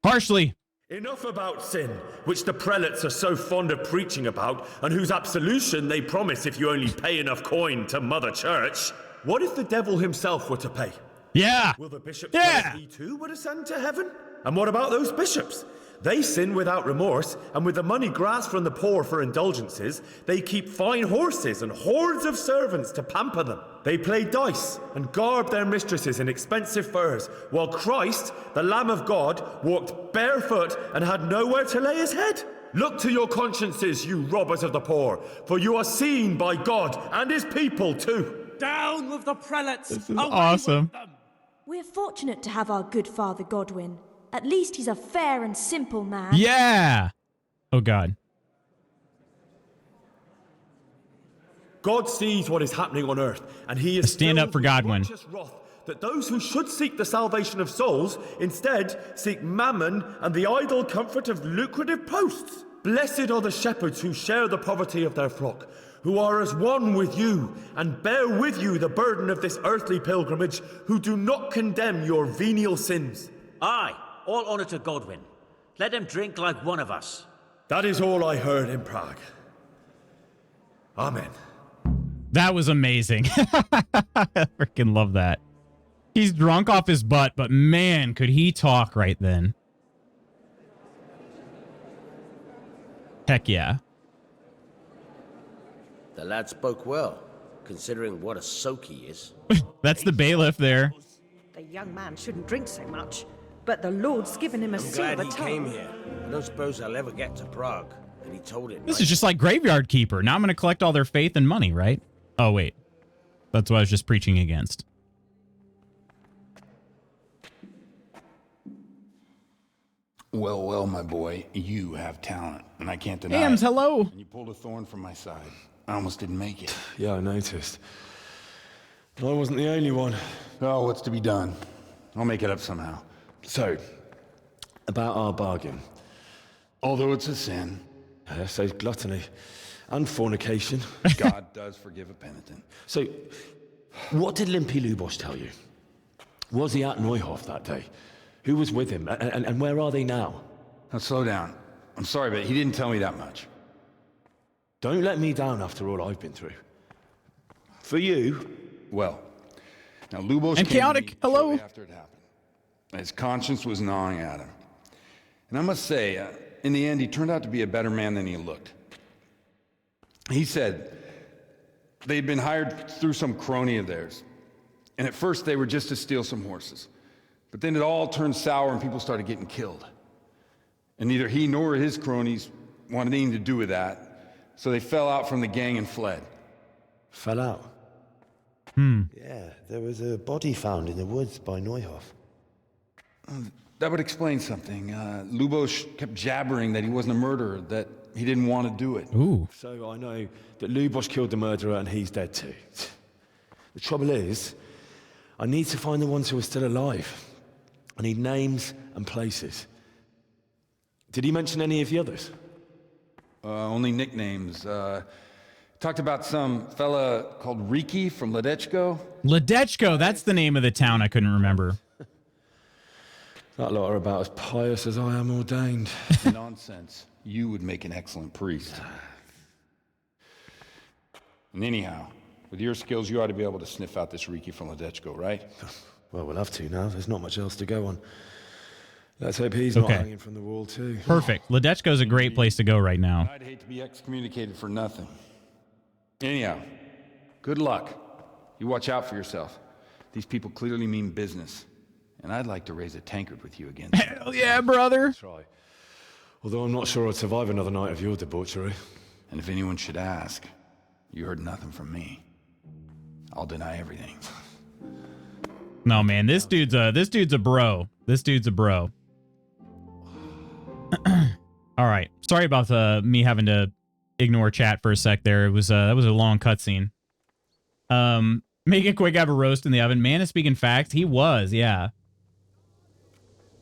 Harshly.
Enough about sin, which the prelates are so fond of preaching about, and whose absolution they promise if you only pay enough coin to Mother Church. What if the devil himself were to pay?
Yeah.
Will the bishops know he too would ascend to heaven? And what about those bishops? They sin without remorse, and with the money grasped from the poor for indulgences, they keep fine horses and hordes of servants to pamper them. They play dice and garb their mistresses in expensive furs, while Christ, the Lamb of God, walked barefoot and had nowhere to lay his head. Look to your consciences, you robbers of the poor, for you are seen by God and his people too.
Down with the prelates!
This is awesome.
We're fortunate to have our good Father Godwin. At least he's a fair and simple man.
Yeah. Oh, God.
God sees what is happening on earth, and he is
Stand up for Godwin.
Wrath that those who should seek the salvation of souls instead seek mammon and the idle comfort of lucrative posts. Blessed are the shepherds who share the poverty of their flock, who are as one with you and bear with you the burden of this earthly pilgrimage, who do not condemn your venial sins.
Aye, all honor to Godwin. Let them drink like one of us.
That is all I heard in Prague. Amen.
That was amazing. I freaking love that. He's drunk off his butt, but man, could he talk right then. Heck yeah.
The lad spoke well, considering what a soak he is.
That's the bailiff there.
The young man shouldn't drink so much, but the Lord's given him a
I'm
silver
glad he
tongue.
came here. I don't suppose I'll ever get to Prague. And he told it.
This is just like Graveyard Keeper. Now I'm going to collect all their faith and money, right? Oh, wait. That's what I was just preaching against.
Well, well, my boy, you have talent, and I can't deny
Hams,
it.
hello.
And you pulled a thorn from my side. I almost didn't make it.
Yeah, I noticed. But I wasn't the only one.
Oh, what's to be done? I'll make it up somehow.
So, about our bargain.
Although it's a sin.
So gluttony and fornication.
God does forgive a penitent.
So, what did Limpy Lubos tell you? Was he at Neuhof that day? Who was with him? And where are they now?
Now, slow down. I'm sorry, but he didn't tell me that much.
Don't let me down after all I've been through. For you.
Well, now Lubos
and
came
chaotic,
to me
hello.
shortly after it happened. His conscience was gnawing at him. And I must say, in the end, he turned out to be a better man than he looked. He said they'd been hired through some crony of theirs. And at first they were just to steal some horses. But then it all turned sour and people started getting killed. And neither he nor his cronies wanted anything to do with that. So they fell out from the gang and fled.
Fell out?
Yeah, there was a body found in the woods by Neuhof.
That would explain something. Lubos kept jabbering that he wasn't a murderer, that he didn't want to do it.
Ooh.
So I know that Lubos killed the murderer and he's dead too. The trouble is, I need to find the ones who are still alive. I need names and places. Did he mention any of the others?
Only nicknames. Talked about some fella called Riki from Ledechko.
Ledechko, that's the name of the town I couldn't remember.
That lot are about as pious as I am ordained.
Nonsense. You would make an excellent priest. And anyhow, with your skills, you ought to be able to sniff out this Riki from Ledechko, right?
Well, we'll have to now. There's not much else to go on. Let's hope he's not hanging from the wall too.
Perfect. Ledechko's a great place to go right now.
I'd hate to be excommunicated for nothing. Anyhow, good luck. You watch out for yourself. These people clearly mean business. And I'd like to raise a tankard with you again.
Hell yeah, brother.
Try. Although I'm not sure I'd survive another night of your debauchery.
And if anyone should ask, you heard nothing from me. I'll deny everything.
No, man, this dude's a bro. This dude's a bro. All right. Sorry about me having to ignore chat for a sec there. It was that was a long cutscene. Make it quick, have a roast in the oven. Man is speaking facts. He was, yeah.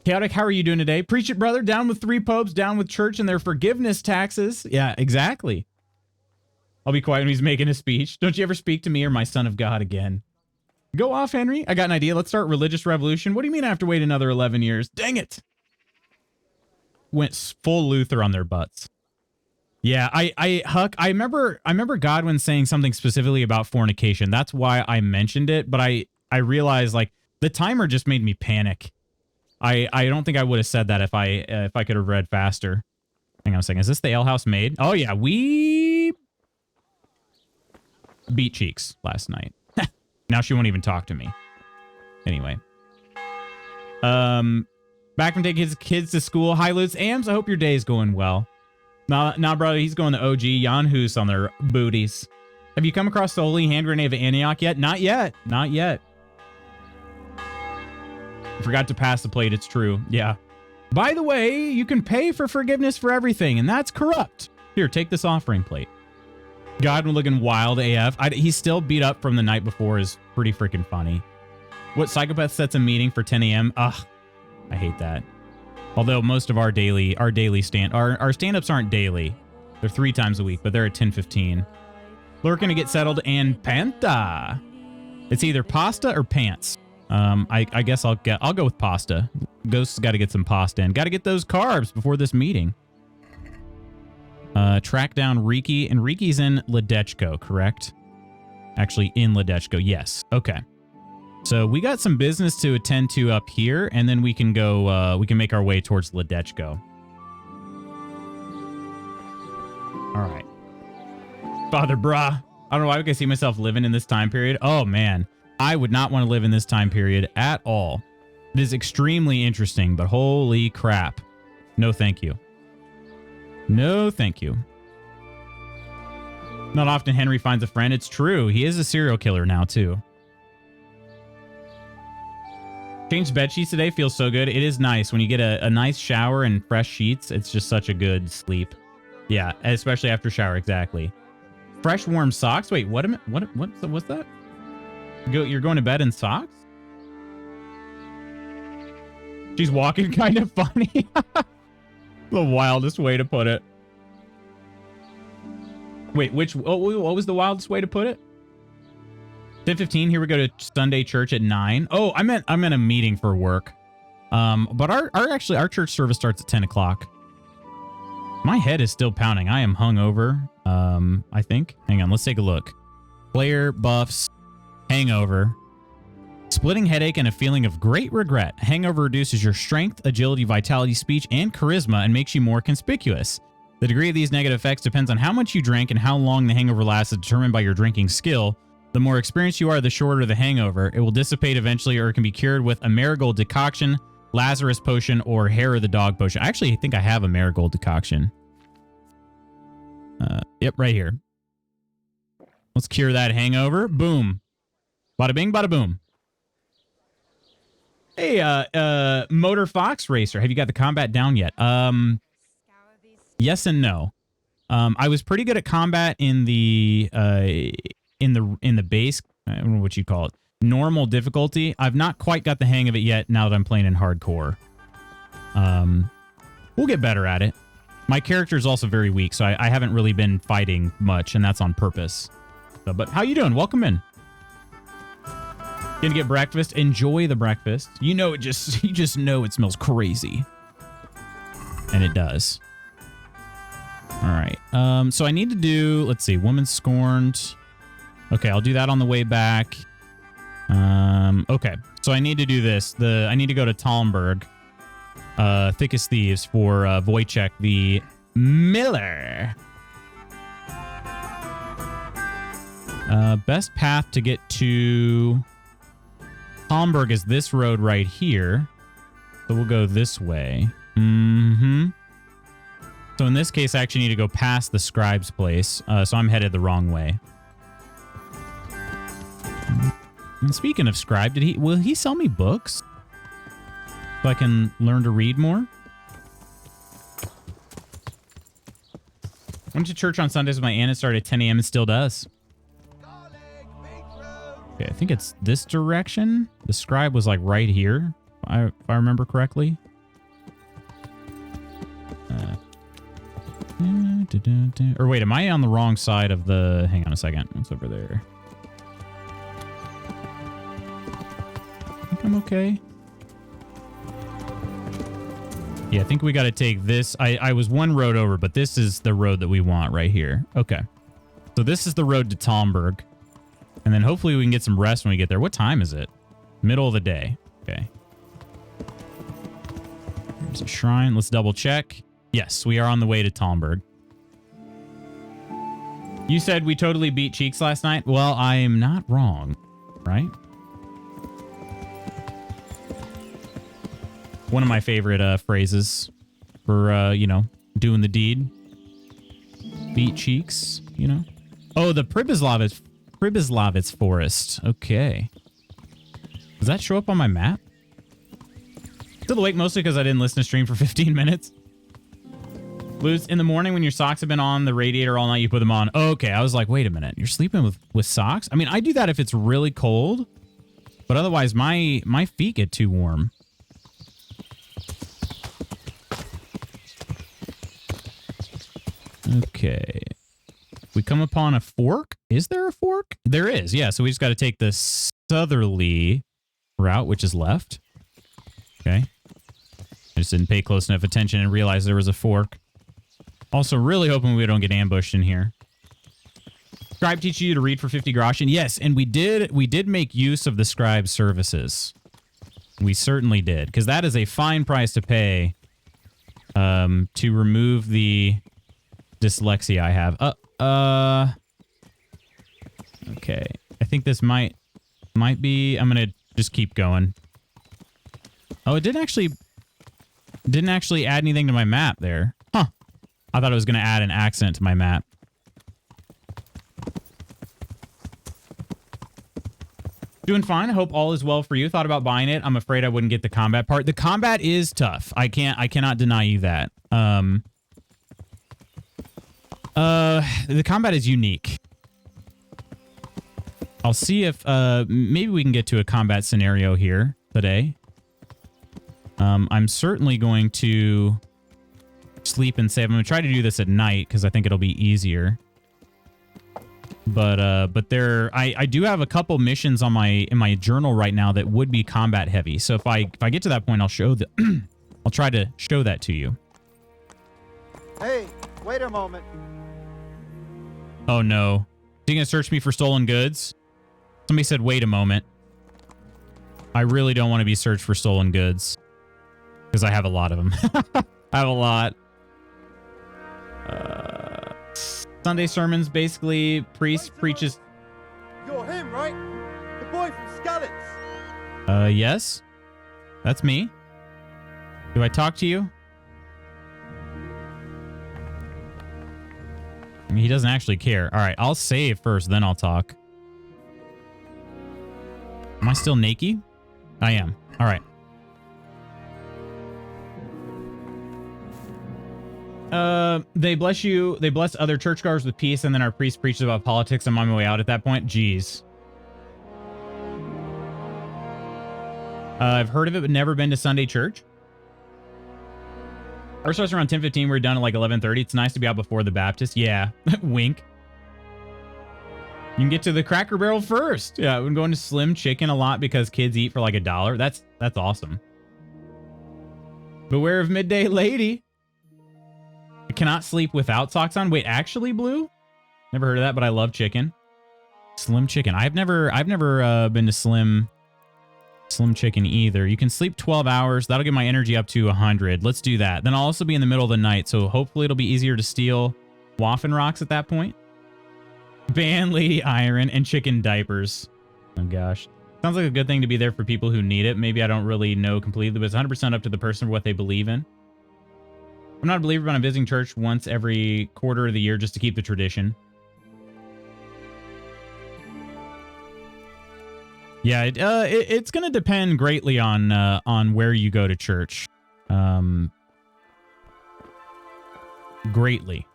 Chaotic, how are you doing today? Preach it, brother. Down with three popes, down with church and their forgiveness taxes. Yeah, exactly. I'll be quiet when he's making a speech. Don't you ever speak to me or my son of God again. Go off, Henry. I got an idea. Let's start religious revolution. What do you mean I have to wait another 11 years? Dang it. Went full Luther on their butts. Yeah, Huck, I remember Godwin saying something specifically about fornication. That's why I mentioned it, but I realized like the timer just made me panic. I don't think I would have said that if I could have read faster. Hang on a second. Is this the alehouse maid? Oh yeah, we beat cheeks last night. Now she won't even talk to me. Anyway. Back from taking his kids to school. Hi, Lutz. Ams, I hope your day is going well. Nah, brother, he's going to OG Jan Hus on their booties. Have you come across the holy hand grenade of Antioch yet? Not yet. Not yet. Forgot to pass the plate. It's true. Yeah. By the way, you can pay for forgiveness for everything, and that's corrupt. Here, take this offering plate. Godwin looking wild AF. He's still beat up from the night before is pretty freaking funny. What psychopath sets a meeting for 10 a.m.? Ugh, I hate that. Although most of our stand-ups aren't daily. They're 3 times a week, but they're at 10:15. Lurking to get settled and panta. It's either pasta or pants. I guess I'll go with pasta. Ghost's got to get some pasta in. Got to get those carbs before this meeting. Track down Riki, and Riki's in Ledechko, correct? Actually, in Ledechko, yes. Okay. So we got some business to attend to up here, and then we can go, we can make our way towards Ledechko. All right. Father Bra. I don't know why I can see myself living in this time period. Oh, man. I would not want to live in this time period at all. It is extremely interesting, but holy crap. No, thank you. No, thank you. Not often Henry finds a friend. It's true. He is a serial killer now, too. Changed bed sheets today. Feels so good. It is nice. When you get a nice shower and fresh sheets, it's just such a good sleep. Yeah, especially after shower. Exactly. Fresh warm socks. Wait, what's that? You're going to bed in socks? She's walking kind of funny. The wildest way to put it. Wait, what was the wildest way to put it? 10:15. Here we go to Sunday church at 9. Oh, I'm in a meeting for work. But our church service starts at 10 o'clock. My head is still pounding. I am hungover. I think. Hang on, let's take a look. Player buffs, hangover, splitting headache, and a feeling of great regret. Hangover reduces your strength, agility, vitality, speech, and charisma, and makes you more conspicuous. The degree of these negative effects depends on how much you drank, and how long the hangover lasts is determined by your drinking skill. The more experienced you are, the shorter the hangover. It will dissipate eventually, or it can be cured with a marigold decoction, Lazarus potion, or hair of the dog potion. I actually think I have a marigold decoction. Yep, right here. Let's cure that hangover. Boom. Bada bing, bada boom. Hey, Motor Fox Racer, have you got the combat down yet? Yes and no. I was pretty good at combat in the base, I don't know what you call it, normal difficulty. I've not quite got the hang of it yet now that I'm playing in hardcore. We'll get better at it. My character is also very weak, so I haven't really been fighting much, and that's on purpose. So, but how you doing? Welcome in. Gonna get breakfast. Enjoy the breakfast. You know you just know it smells crazy. And it does. All right. So I need to do, let's see, Woman Scorned. Okay, I'll do that on the way back. Okay. So I need to do this. I need to go to Talmberg. Thick as Thieves for Wojciech the Miller. Best path to get to Talmberg is this road right here. So we'll go this way. Mm-hmm. So in this case, I actually need to go past the scribe's place. So I'm headed the wrong way. And speaking of scribe, will he sell me books? So I can learn to read more? Went to church on Sundays with my aunt. It started at 10 a.m. and still does. Okay, I think it's this direction. The scribe was like right here, if I remember correctly. Or wait, am I on the wrong side of the... Hang on a second. What's over there? I think I'm okay. Yeah, I think we got to take this. I was one road over, but this is the road that we want right here. Okay. So this is the road to Talmberg. And then hopefully we can get some rest when we get there. What time is it? Middle of the day. Okay. There's a shrine. Let's double check. Yes, we are on the way to Talmberg. You said we totally beat Cheeks last night? Well, I am not wrong, right? One of my favorite phrases for, doing the deed. Beat Cheeks, Oh, the Pribyslavitz Forest. Okay. Does that show up on my map? Still awake mostly because I didn't listen to stream for 15 minutes. Luz, in the morning when your socks have been on the radiator all night, you put them on. Oh, okay, I was like, wait a minute. You're sleeping with socks? I mean, I do that if it's really cold. But otherwise, my feet get too warm. Okay. We come upon a fork. Is there a fork? There is. Yeah, so we just got to take the southerly route, which is left. Okay. I just didn't pay close enough attention and realize there was a fork. Also, really hoping we don't get ambushed in here. Scribe teaches you to read for 50 groschen. Yes, and we did make use of the scribe services. We certainly did, because that is a fine price to pay to remove the dyslexia I have. Okay. I think this might be. I'm gonna just keep going. Oh, it didn't actually add anything to my map there. Huh. I thought it was gonna add an accent to my map. Doing fine. I hope all is well for you. Thought about buying it. I'm afraid I wouldn't get the combat part. The combat is tough. I cannot deny you that. The combat is unique. I'll see if maybe we can get to a combat scenario here today. I'm certainly going to sleep and save. I'm gonna try to do this at night because I think it'll be easier. But I do have a couple missions on in my journal right now that would be combat heavy. So if I get to that point, I'll show the I'll try to show that to you.
Hey, wait a moment.
Oh no. Is he gonna search me for stolen goods? Somebody said wait a moment. I really don't want to be searched for stolen goods. Because I have a lot of them. I have a lot. Sunday sermons, basically, priest preaches.
You're him, right? The boy from Skalitz.
Yes. That's me. Do I talk to you? I mean, he doesn't actually care. All right, I'll save first, then I'll talk. Am I still naked? I am. All right. They bless you. They bless other churchgoers with peace, and then our priest preaches about politics. I'm on my way out at that point. Jeez. I've heard of it, but never been to Sunday church. Ours starts around 10:15. We're done at like 11:30. It's nice to be out before the Baptist. Yeah. Wink. You can get to the Cracker Barrel first. Yeah, I've been going to Slim Chicken a lot because kids eat for like $1. That's awesome. Beware of midday lady. I cannot sleep without socks on. Wait, actually, Blue? Never heard of that, but I love chicken. Slim Chicken. I've never been to Slim Chicken either. You can sleep 12 hours. That'll get my energy up to 100. Let's do that. Then I'll also be in the middle of the night, so hopefully it'll be easier to steal Waffen Rocks at that point. Ban Lady Iron and chicken diapers. Oh gosh. Sounds like a good thing to be there for people who need it. Maybe I don't really know completely, but it's 100% up to the person for what they believe in. I'm not a believer, but I'm visiting church once every quarter of the year just to keep the tradition. Yeah, it's going to depend greatly on where you go to church. Greatly.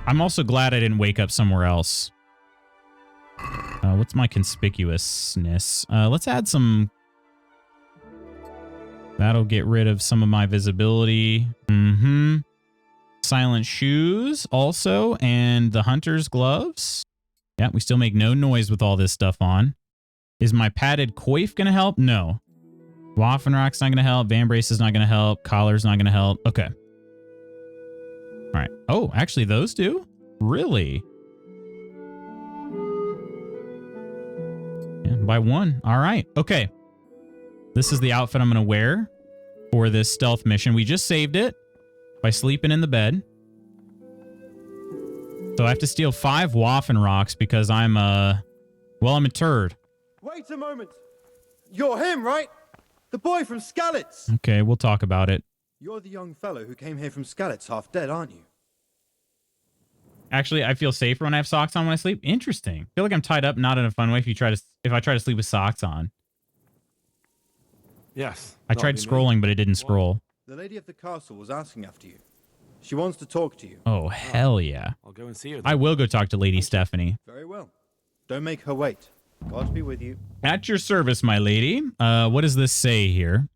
I'm also glad I didn't wake up somewhere else. What's my conspicuousness? Let's add some. That'll get rid of some of my visibility. Silent shoes also, and the hunter's gloves. Yeah, we still make no noise with all this stuff on. Is my padded coif going to help? No. Waffenrock's not going to help. Van Brace is not going to help. Collar's not going to help. Okay. All right. Oh, actually, those do? Really? Yeah, by one. All right. Okay. This is the outfit I'm going to wear for this stealth mission. We just saved it by sleeping in the bed. So I have to steal 5 Waffen Rocks because I'm I'm a turd.
Wait a moment. You're him, right? The boy from Skalitz.
Okay, we'll talk about it.
You're the young fellow who came here from Skalitz half dead, aren't you?
Actually, I feel safer when I have socks on when I sleep. Interesting. I feel like I'm tied up, not in a fun way if I try to sleep with socks on.
Yes.
I tried scrolling, but it didn't scroll.
The lady of the castle was asking after you. She wants to talk to you.
Oh, hell yeah.
I'll go and see her then.
I will go talk to Lady Stephanie.
Very well. Don't make her wait. God be with you.
At your service, my lady. What does this say here?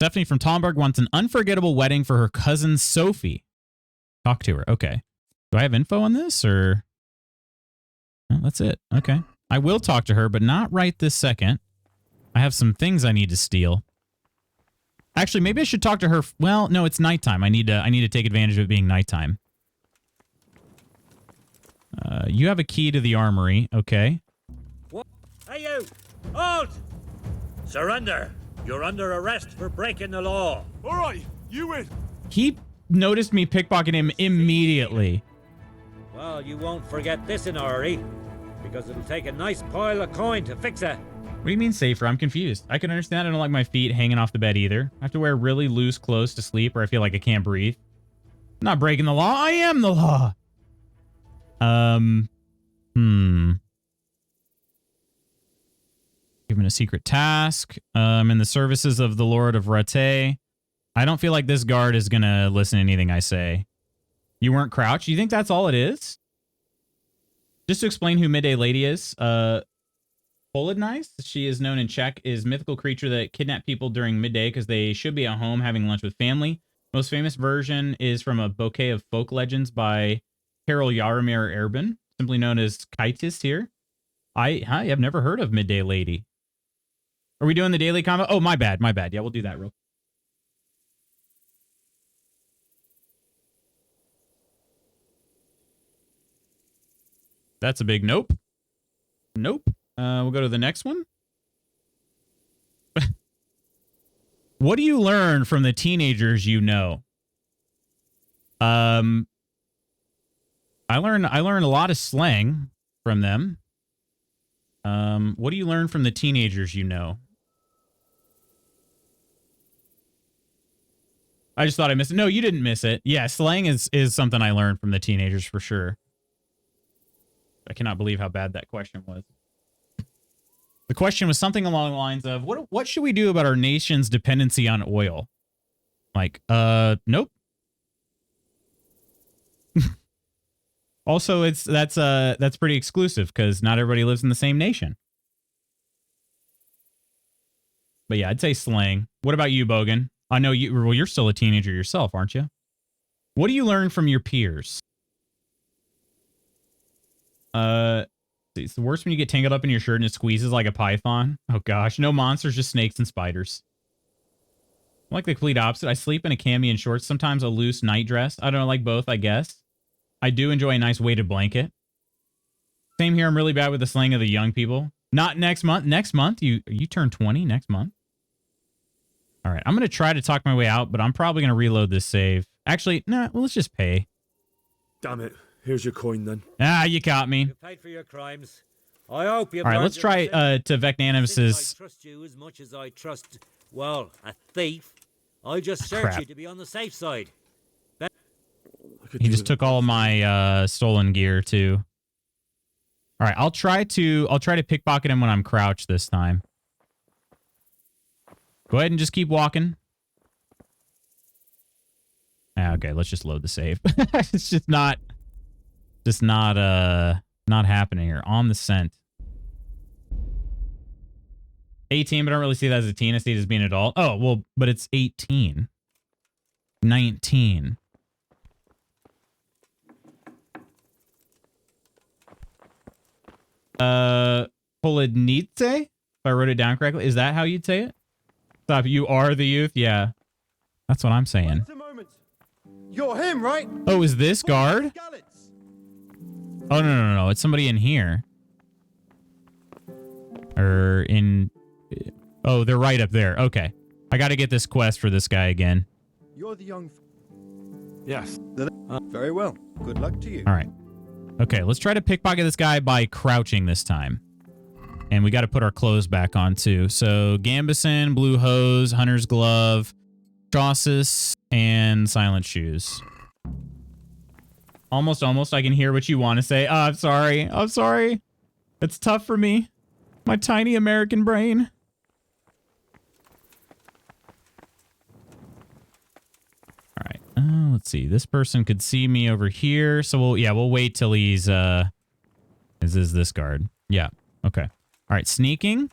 Stephanie from Talmberg wants an unforgettable wedding for her cousin Sophie. Talk to her. Okay. Do I have info on this or? No, that's it. Okay. I will talk to her, but not right this second. I have some things I need to steal. Actually, maybe I should talk to her. Well, no, it's nighttime. I need to take advantage of it being nighttime. You have a key to the armory. Okay.
What? Hey, you! Halt! Surrender! You're under arrest for breaking the law.
All right, you win.
He noticed me pickpocketing him immediately.
Well, you won't forget this in a hurry, because it'll take a nice pile of coin to fix it.
What do you mean safer? I'm confused. I can understand I don't like my feet hanging off the bed either. I have to wear really loose clothes to sleep or I feel like I can't breathe. I'm not breaking the law. I am the law. Given a secret task. In the services of the Lord of Rate. I don't feel like this guard is going to listen to anything I say. You weren't crouched? You think that's all it is? Just to explain who Midday Lady is. Polidnice, she is known in Czech, is a mythical creature that kidnap people during midday because they should be at home having lunch with family. Most famous version is from a bouquet of folk legends by Karel Jaromir Erben, simply known as Kaitis here. I have never heard of Midday Lady. Are we doing the daily combo? Oh, my bad. Yeah, we'll do that real quick. That's a big nope. Nope. We'll go to the next one. What do you learn from the teenagers you know? I learn a lot of slang from them. What do you learn from the teenagers you know? I just thought I missed it. No, you didn't miss it. Yeah, slang is something I learned from the teenagers for sure. I cannot believe how bad that question was. The question was something along the lines of, what should we do about our nation's dependency on oil? Like, nope. Also, that's pretty exclusive because not everybody lives in the same nation. But yeah, I'd say slang. What about you, Bogan? I know you're still a teenager yourself, aren't you? What do you learn from your peers? It's the worst when you get tangled up in your shirt and it squeezes like a python. Oh gosh, no monsters, just snakes and spiders. I'm like the complete opposite. I sleep in a cami and shorts, sometimes a loose night dress. I don't know, like both, I guess. I do enjoy a nice weighted blanket. Same here, I'm really bad with the slang of the young people. Not next month. Next month? You turn 20 next month? All right, I'm going to try to talk my way out, but I'm probably going to reload this save. Actually, nah, well, let's just pay.
Damn it. Here's your coin then.
Ah, you caught me.
You paid for your crimes. I hope you've
All right, let's try to Vecnanimous'.
I trust you as much as I trust, well, a thief. I just search
Crap.
you to be on the safe side.
He just took all my stolen gear too. All right, I'll try to pickpocket him when I'm crouched this time. Go ahead and just keep walking. Ah, okay, let's just load the save. It's just not happening here. On the scent. 18, but I don't really see that as a teen. I see it as being an adult. Oh, well, but it's 18. 19. Polidnice? If I wrote it down correctly. Is that how you'd say it? Stop, you are the youth? Yeah. That's what I'm saying.
You're him, right?
Oh, is this guard? Oh, no. It's somebody in here. Or in... Oh, they're right up there. Okay. I got to get this quest for this guy again.
You're the young...
Yes.
Very well. Good luck to you.
All right. Okay, let's try to pickpocket this guy by crouching this time. And we got to put our clothes back on too. So Gambison, Blue Hose, Hunter's Glove, Chaussis, and Silent Shoes. Almost. I can hear what you want to say. Oh, I'm sorry. It's tough for me. My tiny American brain. All right. Let's see. This person could see me over here. So we'll wait till he's is this guard? Yeah. Okay. All right, sneaking.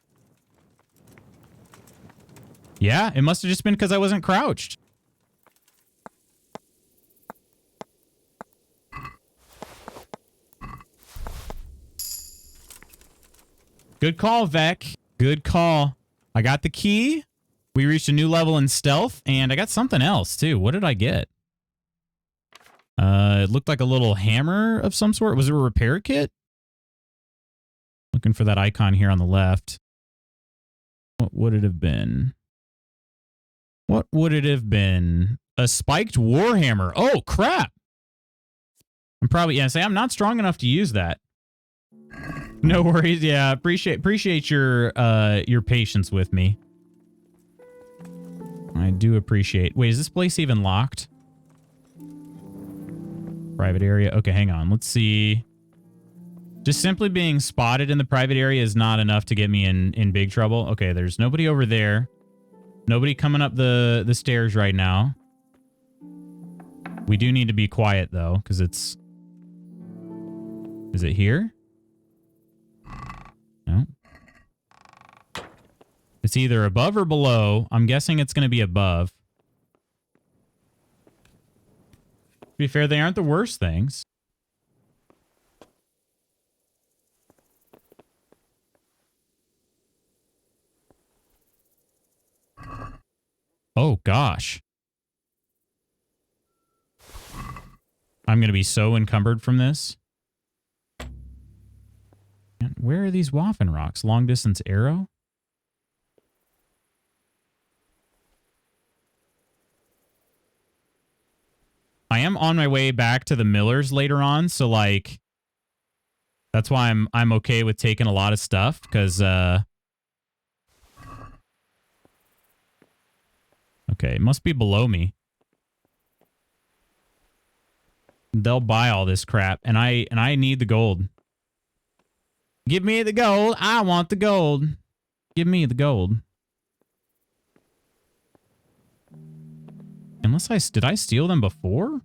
Yeah, it must have just been because I wasn't crouched. Good call, Vec. Good call. I got the key. We reached a new level in stealth, and I got something else, too. What did I get? It looked like a little hammer of some sort. Was it a repair kit? Looking for that icon here on the left. What would it have been? What would it have been? A spiked warhammer. Oh, crap. I'm probably, yeah, say I'm not strong enough to use that. No worries. Yeah, appreciate your patience with me. I do appreciate. Wait, is this place even locked? Private area. Okay, hang on. Let's see. Just simply being spotted in the private area is not enough to get me in big trouble. Okay, there's nobody over there. Nobody coming up the stairs right now. We do need to be quiet, though, because it's... Is it here? No. It's either above or below. I'm guessing it's going to be above. To be fair, they aren't the worst things. Oh, gosh. I'm going to be so encumbered from this. And where are these Waffen rocks? Long distance arrow? I am on my way back to the Millers later on, so like that's why I'm okay with taking a lot of stuff, because okay, it must be below me. They'll buy all this crap, and I need the gold. Give me the gold. I want the gold. Give me the gold. Unless did I steal them before?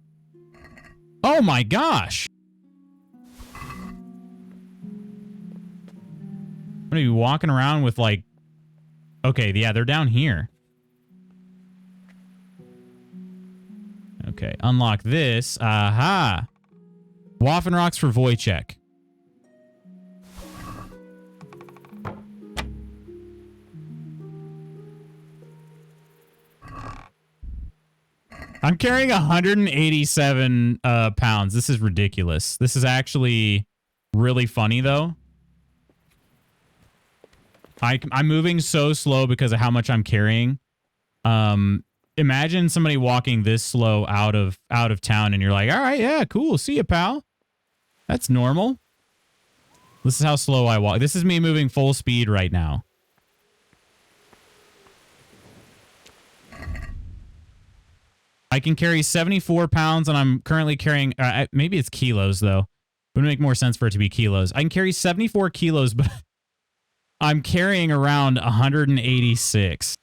Oh my gosh. I'm gonna be walking around with like, okay, yeah, they're down here. Okay, unlock this. Aha. Waffen rocks for Wojciech. I'm carrying 187 pounds. This is ridiculous. This is actually really funny, though. I'm moving so slow because of how much I'm carrying. Imagine somebody walking this slow out of town, and you're like, all right, yeah, cool. See ya, pal. That's normal. This is how slow I walk. This is me moving full speed right now. I can carry 74 pounds, and I'm currently carrying... maybe it's kilos, though. It would make more sense for it to be kilos. I can carry 74 kilos, but I'm carrying around 186.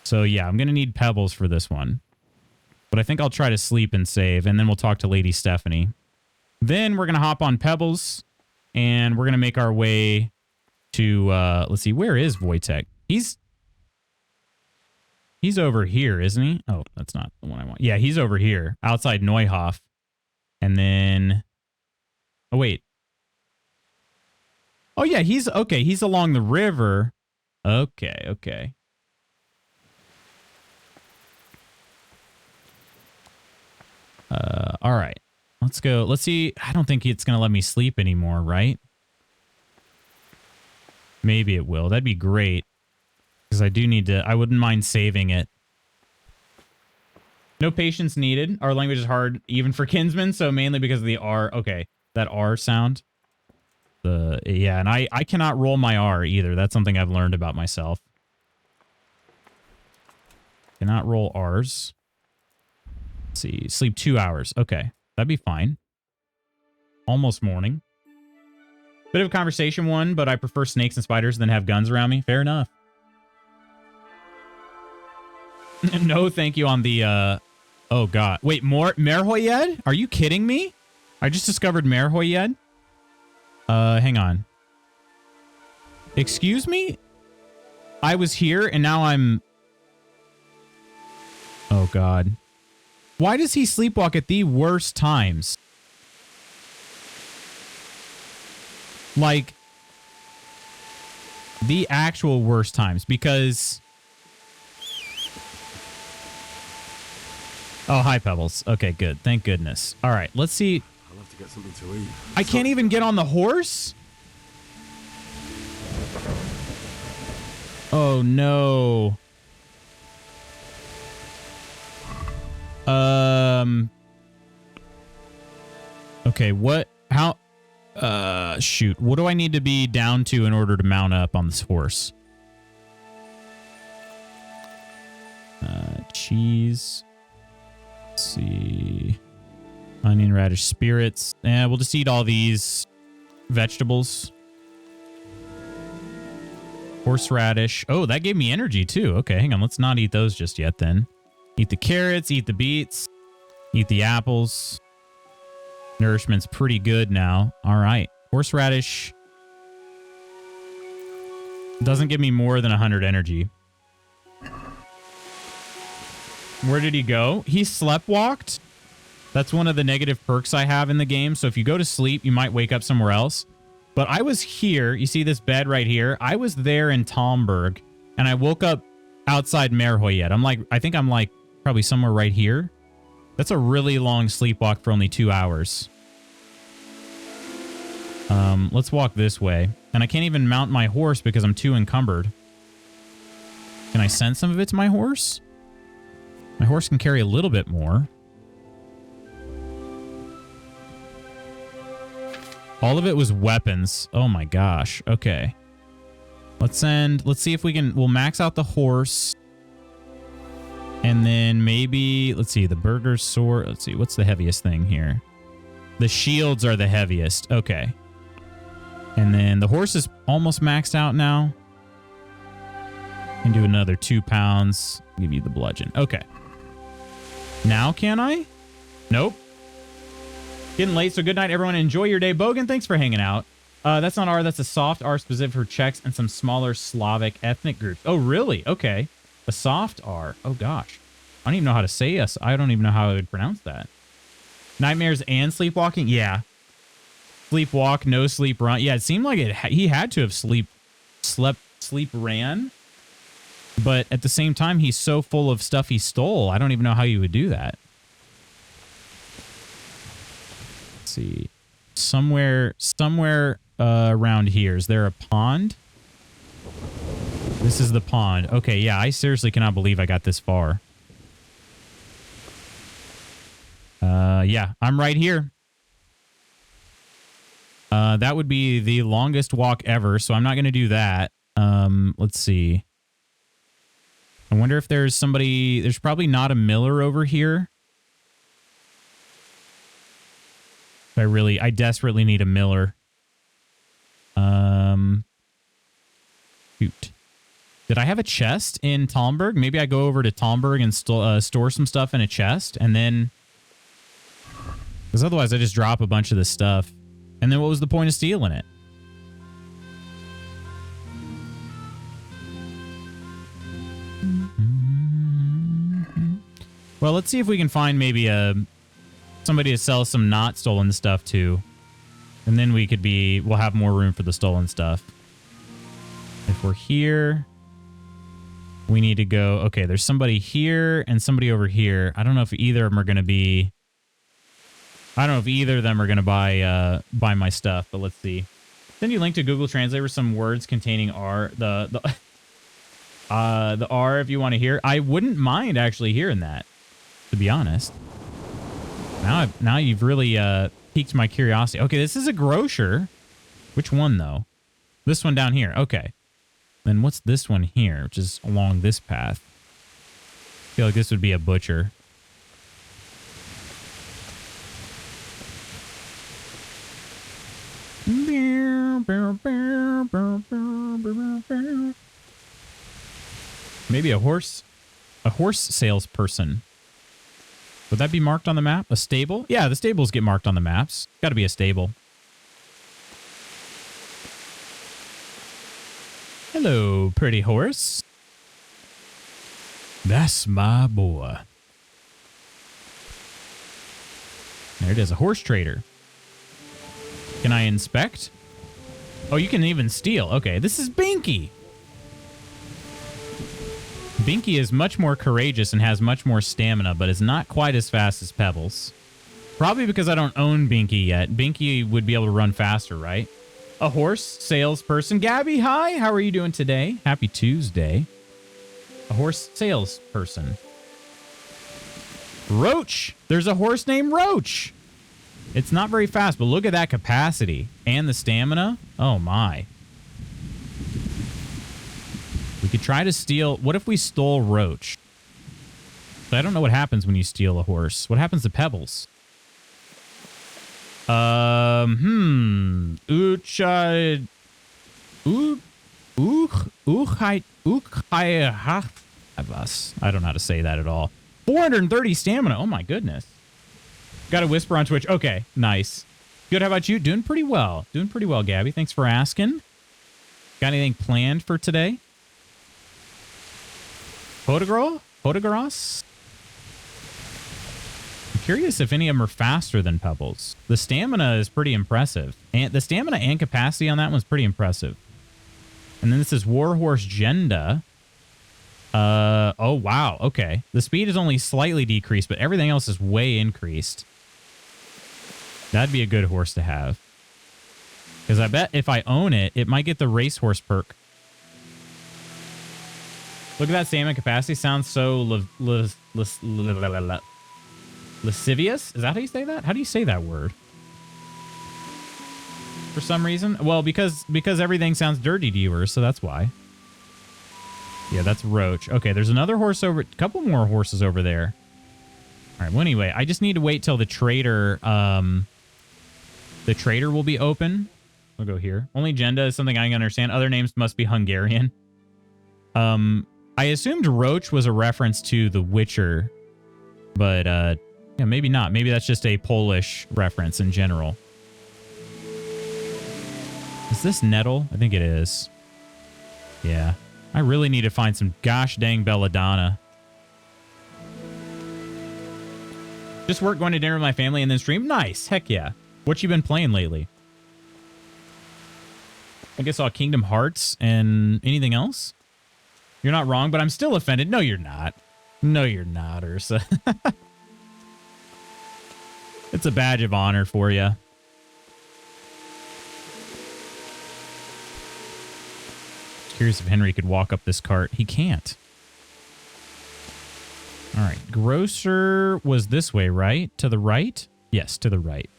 So, yeah, I'm going to need pebbles for this one. But I think I'll try to sleep and save, and then we'll talk to Lady Stephanie. Then we're going to hop on pebbles, and we're going to make our way to... let's see, where is Wojtek? He's over here, isn't he? Oh, that's not the one I want. Yeah, he's over here, outside Neuhof. And then... Oh, wait. Oh, yeah, he's... Okay, he's along the river. Okay, okay. All right. Let's go. Let's see. I don't think it's going to let me sleep anymore, right? Maybe it will. That'd be great. Because I do need to... I wouldn't mind saving it. No patience needed. Our language is hard, even for kinsmen, so mainly because of the R. Okay, that R sound. Yeah, and I cannot roll my R either. That's something I've learned about myself. Cannot roll R's. Let's see. Sleep 2 hours. Okay, that'd be fine. Almost morning. Bit of a conversation one, but I prefer snakes and spiders than have guns around me. Fair enough. No, thank you on the, oh god. Wait, more Merhoyed? Are you kidding me? I just discovered Merhoyed. Hang on. Excuse me? I was here and now I'm... Oh god. Why does he sleepwalk at the worst times? Like... The actual worst times, because... Oh, hi, Pebbles. Okay, good. Thank goodness. All right, let's see.
I'll have to get something to eat.
I can't even get on the horse? Oh, no. Okay, what? How? Shoot. What do I need to be down to in order to mount up on this horse? Cheese. Let's see. Onion, radish, spirits. We'll just eat all these vegetables. Horseradish. Oh, that gave me energy too. Okay, hang on. Let's not eat those just yet then. Eat the carrots, eat the beets, eat the apples. Nourishment's pretty good now. All right. Horseradish doesn't give me more than 100 energy. Where did he go? He sleptwalked. That's one of the negative perks I have in the game. So if you go to sleep, you might wake up somewhere else. But I was here. You see this bed right here? I was there in Talmberg, and I woke up outside Merhoyet. I think I'm like probably somewhere right here. That's a really long sleepwalk for only 2 hours. Let's walk this way. And I can't even mount my horse because I'm too encumbered. Can I send some of it to my horse? My horse can carry a little bit more. All of it was weapons. Oh my gosh. Okay. Let's see if we'll max out the horse. And then maybe, let's see, the burger sword. Let's see, what's the heaviest thing here? The shields are the heaviest. Okay. And then the horse is almost maxed out now. Can do another 2 pounds. Give you the bludgeon. Okay. Now can I? Nope. Getting late, so good night, everyone. Enjoy your day. Bogan, thanks for hanging out. That's not R. That's a soft R specific for Czechs and some smaller Slavic ethnic groups. Oh, really? Okay. A soft R. Oh, gosh. I don't even know how to say this. I don't even know how I would pronounce that. Nightmares and sleepwalking? Yeah. Sleepwalk, no sleep run. Yeah, it seemed like he had to have sleep ran. But at the same time, he's so full of stuff he stole. I don't even know how you would do that. Let's see. Somewhere around here. Is there a pond? This is the pond. Okay, yeah, I seriously cannot believe I got this far. Yeah, I'm right here. That would be the longest walk ever, so I'm not going to do that. Let's see. I wonder if there's somebody... There's probably not a miller over here. I desperately need a miller. Shoot. Did I have a chest in Talmberg? Maybe I go over to Talmberg and store some stuff in a chest, and then... Because otherwise I just drop a bunch of this stuff. And then what was the point of stealing it? Well, let's see if we can find maybe somebody to sell some not stolen stuff to. And then we'll have more room for the stolen stuff. If we're here, we need to go. Okay, there's somebody here and somebody over here. I don't know if either of them are going to be... I don't know if either of them are going to buy my stuff, but let's see. Send you a link to Google Translate for some words containing R. The R if you want to hear. I wouldn't mind actually hearing that, to be honest. Now you've really piqued my curiosity. Okay, this is a grocer. Which one though? This one down here. Okay. Then what's this one here, which is along this path? I feel like this would be a butcher. Maybe a horse salesperson. Would that be marked on the map? A stable? Yeah, the stables get marked on the maps. Got to be a stable. Hello, pretty horse. That's my boy. There it is, a horse trader. Can I inspect? Oh, you can even steal. Okay, this is Binky. Binky is much more courageous and has much more stamina, but is not quite as fast as Pebbles. Probably because I don't own Binky yet. Binky would be able to run faster, right? A horse salesperson. Gabby, hi. How are you doing today? Happy Tuesday. A horse salesperson. Roach. There's a horse named Roach. It's not very fast, but look at that capacity and the stamina. Oh, my. We could try to steal. What if we stole Roach? I don't know what happens when you steal a horse. What happens to Pebbles? I don't know how to say that at all. 430 stamina. Oh, my goodness. Got a whisper on Twitch. Okay, nice. Good. How about you? Doing pretty well. Doing pretty well, Gabby. Thanks for asking. Got anything planned for today? Photographs? I'm curious if any of them are faster than Pebbles. The stamina is pretty impressive. And the stamina and capacity on that one's pretty impressive. And then this is Warhorse Jenda. Oh, wow. Okay. The speed is only slightly decreased, but everything else is way increased. That'd be a good horse to have. Because I bet if I own it, it might get the racehorse perk. Look at that stamina capacity. Sounds so lascivious. Is that how you say that? How do you say that word? For some reason? Well, because everything sounds dirty to you, so that's why. Yeah, that's Roach. Okay, there's another horse over... A couple more horses over there. All right, well, anyway, I just need to wait till the trader... the trader will be open. We'll go here. Only Jenda is something I can understand. Other names must be Hungarian. I assumed Roach was a reference to The Witcher. But, yeah, maybe not. Maybe that's just a Polish reference in general. Is this Nettle? I think it is. Yeah. I really need to find some gosh dang belladonna. Just work, going to dinner with my family, and then stream? Nice. Heck yeah. What you been playing lately? I guess all Kingdom Hearts and anything else? You're not wrong, but I'm still offended. No, you're not. No, you're not, Ursa. It's a badge of honor for you. Curious if Henry could walk up this cart. He can't. All right. Grocer was this way, right? To the right? Yes, to the right.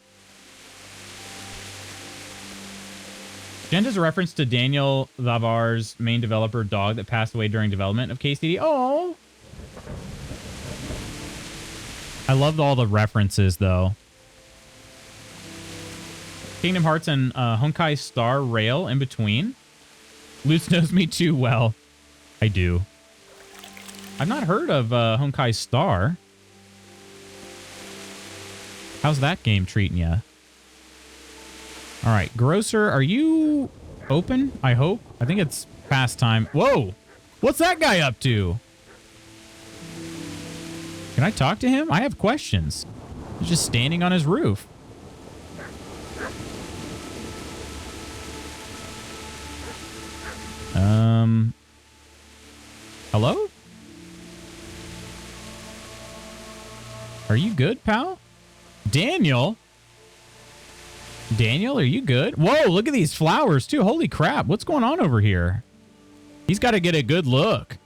Jenda's a reference to Daniel Lavar's main developer dog that passed away during development of KCD. Oh! I loved all the references, though. Kingdom Hearts and Honkai Star Rail in between. Lutz knows me too well. I do. I've not heard of Honkai Star. How's that game treating you? All right, Grocer, are you open? I hope. I think it's past time. Whoa! What's that guy up to? Can I talk to him? I have questions. He's just standing on his roof. Hello? Are you good, pal? Daniel? Daniel, are you good? Whoa, look at these flowers, too. Holy crap. What's going on over here? He's got to get a good look.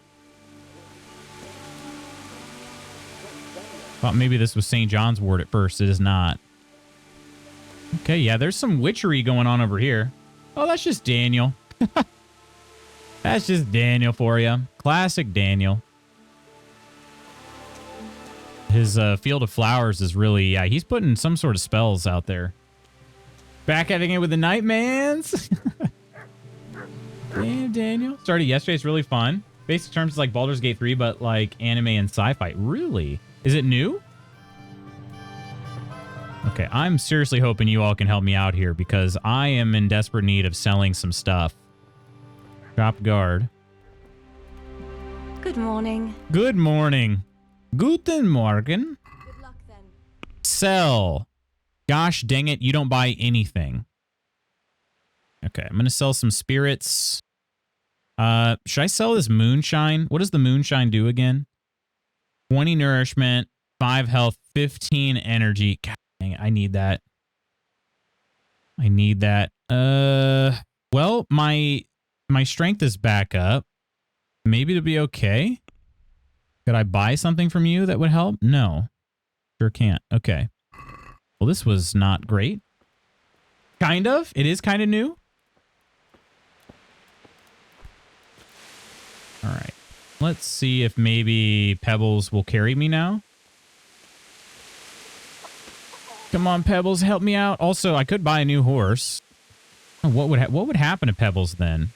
Thought maybe this was St. John's wort at first. It is not. Okay, yeah, there's some witchery going on over here. Oh, that's just Daniel. That's just Daniel for you. Classic Daniel. His Field of Flowers is really... Yeah, he's putting some sort of spells out there. Back at it with the Nightmans. Damn, Daniel. Started yesterday. It's really fun. Basic terms is like Baldur's Gate 3, but like anime and sci-fi. Really? Is it new? Okay, I'm seriously hoping you all can help me out here because I am in desperate need of selling some stuff. Shop guard.
Good morning.
Good morning. Guten Morgen.
Good luck then.
Sell. Gosh dang it, you don't buy anything. Okay, I'm going to sell some spirits. Should I sell this moonshine? What does the moonshine do again? 20 nourishment, 5 health, 15 energy. God dang it, I need that. I need that. Well, my strength is back up. Maybe it'll be okay. Could I buy something from you that would help? No. Sure can't. Okay. Well, this was not great. Kind of. It is kind of new. All right. Let's see if maybe Pebbles will carry me now. Come on, Pebbles, help me out. Also, I could buy a new horse. Oh, what would happen to Pebbles then?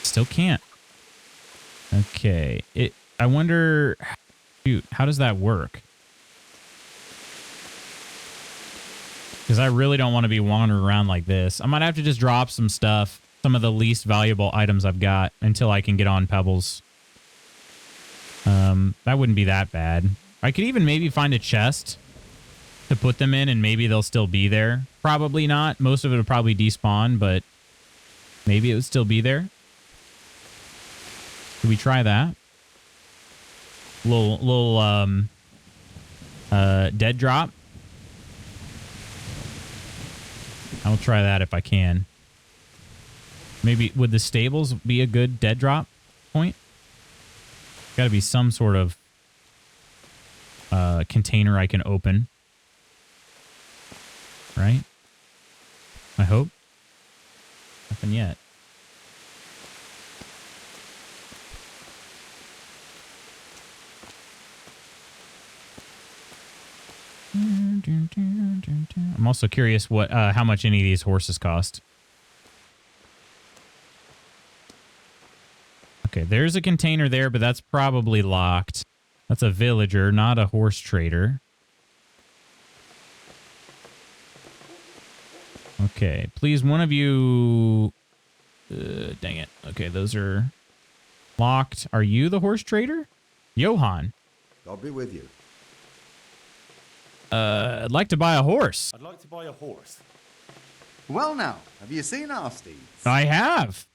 Still can't. Okay. I wonder. Shoot, how does that work? Because I really don't want to be wandering around like this. I might have to just drop some stuff, some of the least valuable items I've got, until I can get on Pebbles. That wouldn't be that bad. I could even maybe find a chest to put them in, and maybe they'll still be there. Probably not. Most of it will probably despawn, but maybe it would still be there. Could we try that? Little dead drop. I'll try that if I can. Maybe would the stables be a good dead drop point? Got to be some sort of container I can open. Right? I hope. Nothing yet. I'm also curious what how much any of these horses cost. Okay, there's a container there, but that's probably locked. That's a villager, not a horse trader. Okay, please, one of you... dang it. Okay, those are locked. Are you the horse trader? Johan.
I'll be with you.
I'd like to buy a horse.
I'd like to buy a horse.
Well now, have you seen our steeds?
I have.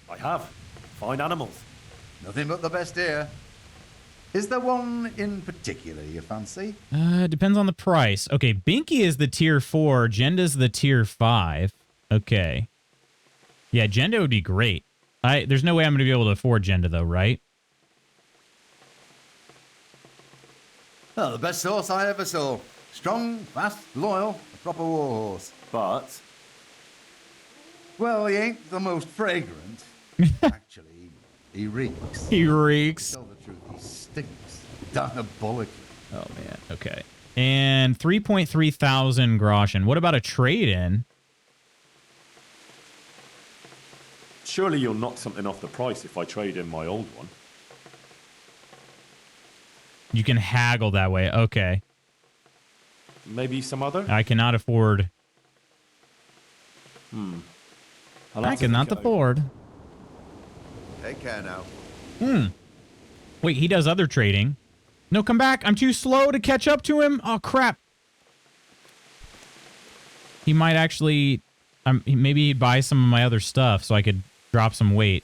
I have. Fine animals.
Nothing but the best here. Is there one in particular you fancy?
Depends on the price. Okay, Binky is the tier 4. Jenda's the tier 5. Okay. Yeah, Jenda would be great. There's no way I'm going to be able to afford Jenda, though, right?
Oh, the best horse I ever saw. Strong, fast, loyal, a proper war horse.
But?
Well, he ain't the most fragrant. Actually, he reeks.
He reeks.
To tell the truth, he stinks. Diabolically.
Oh, man. Okay. And 3.3 thousand groschen. What about a trade-in?
Surely you'll knock something off the price if I trade in my old one.
You can haggle that way. Okay.
Maybe some other?
I cannot afford. I cannot afford.
Take care now.
Wait, he does other trading. No, come back. I'm too slow to catch up to him. Oh, crap. He might actually... maybe he'd buy some of my other stuff so I could drop some weight.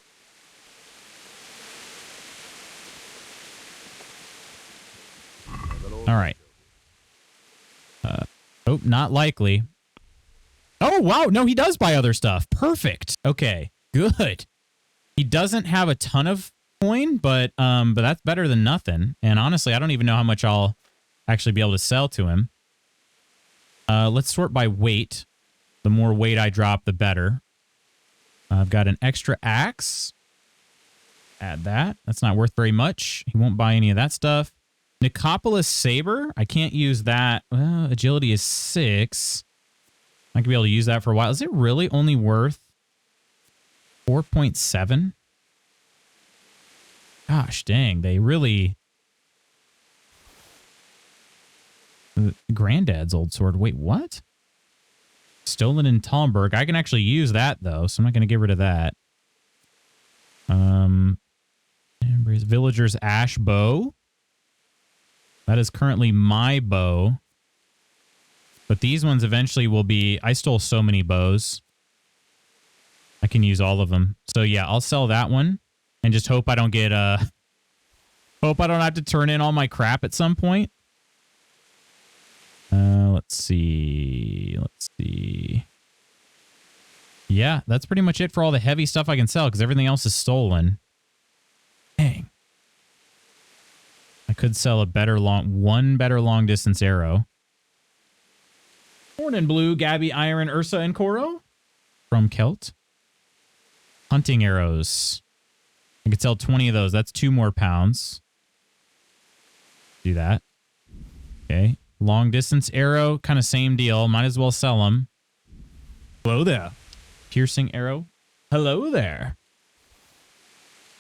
All right. Oh, not likely. Oh, wow. No, he does buy other stuff. Perfect. Okay, good. He doesn't have a ton of coin, but that's better than nothing. And honestly, I don't even know how much I'll actually be able to sell to him. Let's sort by weight. The more weight I drop, the better. I've got an extra axe. Add that. That's not worth very much. He won't buy any of that stuff. Nicopolis Saber. I can't use that. Well, agility is 6. I could be able to use that for a while. Is it really only worth 4.7? Gosh dang, they really... Granddad's old sword. Wait, what? Stolen in Talmberg. I can actually use that, though, so I'm not going to get rid of that. Villager's Ash Bow. That is currently my bow. But these ones eventually will be... I stole so many bows. I can use all of them. So yeah, I'll sell that one. And just hope I don't get... hope I don't have to turn in all my crap at some point. Let's see. Let's see. Yeah, that's pretty much it for all the heavy stuff I can sell, because everything else is stolen. Dang. I could sell one better long distance arrow. Horn and Blue, Gabby, Iron, Ursa, and Koro from Kelt. Hunting arrows. I could sell 20 of those. That's 2 more pounds. Do that. Okay. Long distance arrow, kind of same deal. Might as well sell them. Hello there. Piercing arrow. Hello there.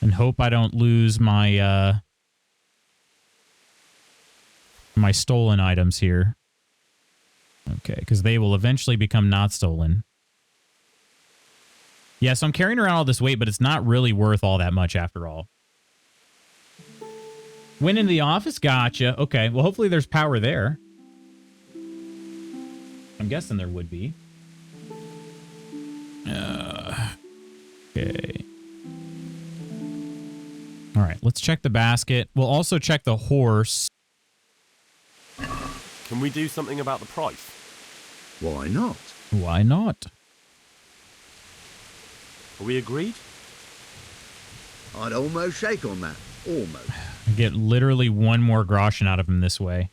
And hope I don't lose my my stolen items here. Okay, because they will eventually become not stolen. Yeah, so I'm carrying around all this weight, but it's not really worth all that much after all. Went into the office? Gotcha. Okay, well, hopefully there's power there. I'm guessing there would be. Okay. All right, let's check the basket. We'll also check the horse.
Can we do something about the price?
Why not?
Why not?
Are we agreed?
I'd almost shake on that. Almost.
I get literally 1 more groschen out of him this way.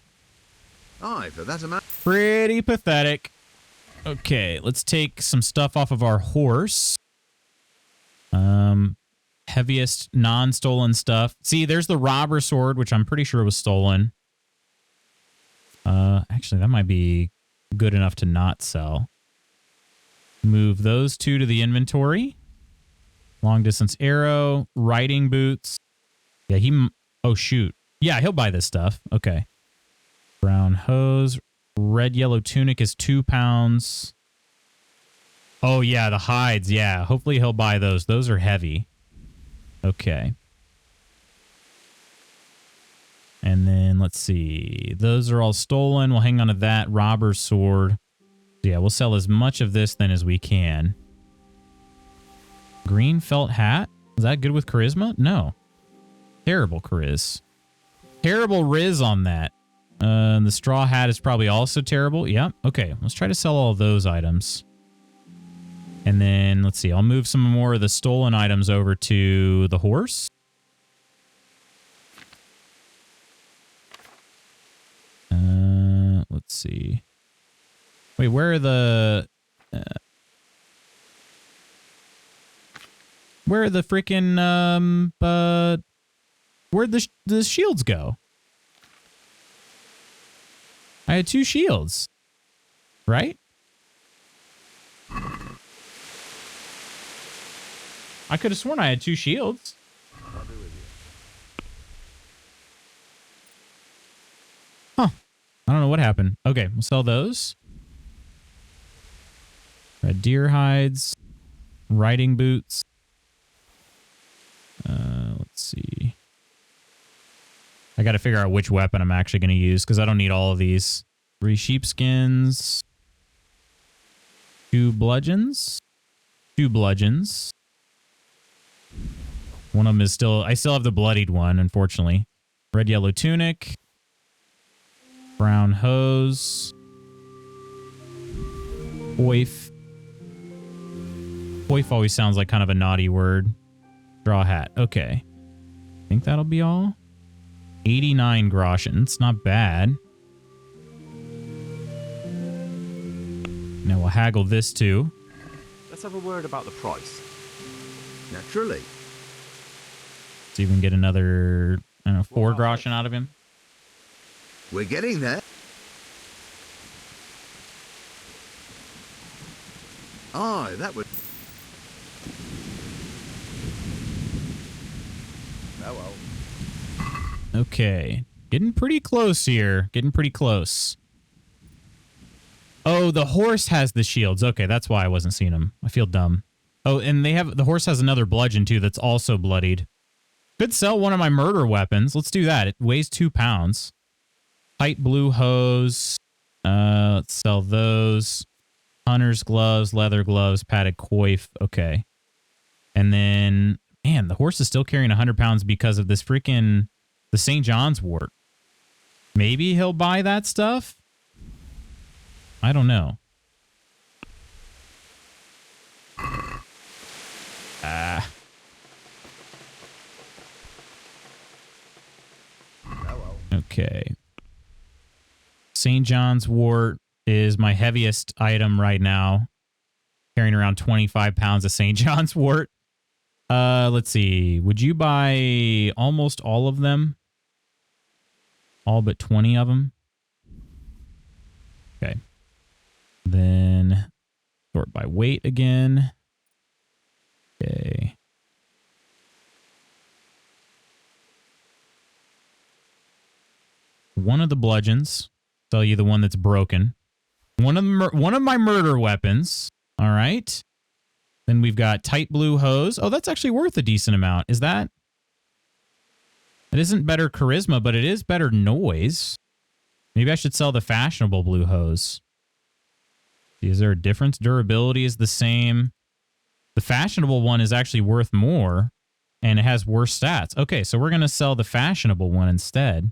Aye, but that's a matter.
Pretty pathetic. Okay, let's take some stuff off of our horse. Heaviest non-stolen stuff. See, there's the robber sword, which I'm pretty sure was stolen. Actually, that might be good enough to not sell. Move those 2 to the inventory. Long distance arrow, riding boots. Yeah, oh, shoot. Yeah, he'll buy this stuff. Okay. Brown hose. Red yellow tunic is 2 pounds. Oh, yeah, the hides. Yeah, hopefully he'll buy those. Those are heavy. Okay. And then, let's see. Those are all stolen. We'll hang on to that. Robber's sword. Yeah, we'll sell as much of this then as we can. Green felt hat. Is that good with charisma? No. Terrible charis. Terrible riz on that. The straw hat is probably also terrible. Yep. Okay, let's try to sell all of those items. And then, let's see. I'll move some more of the stolen items over to the horse. Let's see. Wait, where are the... where are the freaking... where'd the shields go? I had 2 shields. Right? I could have sworn I had 2 shields. Huh. I don't know what happened. Okay, we'll sell those. Red deer hides. Riding boots. Let's see. I got to figure out which weapon I'm actually going to use because I don't need all of these. 3 sheepskins. 2 bludgeons. 2 bludgeons. One of them is still... I still have the bloodied one, unfortunately. Red yellow tunic. Brown hose. Oif. Oif always sounds like kind of a naughty word. Straw hat. Okay. I think that'll be all. 89 groschen. It's not bad. Now we'll haggle this too.
Let's have a word about the price.
Naturally.
See if we can get another, I don't know, 4 groschen out of him.
We're getting there. Aye, that would... Oh, well.
Okay. Getting pretty close here. Getting pretty close. Oh, the horse has the shields. Okay, that's why I wasn't seeing them. I feel dumb. Oh, and the horse has another bludgeon too that's also bloodied. Could sell one of my murder weapons. Let's do that. It weighs 2 pounds. Tight blue hose. Let's sell those. Hunter's gloves, leather gloves, padded coif. Okay. And then, man, the horse is still carrying 100 pounds because of this freaking, the St. John's wort. Maybe he'll buy that stuff? I don't know. Okay. St. John's wort is my heaviest item right now. Carrying around 25 pounds of St. John's wort. Let's see. Would you buy almost all of them? All but 20 of them? Okay. Then sort by weight again. Okay. One of the bludgeons. Tell you the one that's broken. One of my murder weapons. All right. Then we've got tight blue hose. Oh, that's actually worth a decent amount. Is that? It isn't better charisma, but it is better noise. Maybe I should sell the fashionable blue hose. Is there a difference? Durability is the same. The fashionable one is actually worth more, and it has worse stats. Okay, so we're going to sell the fashionable one instead.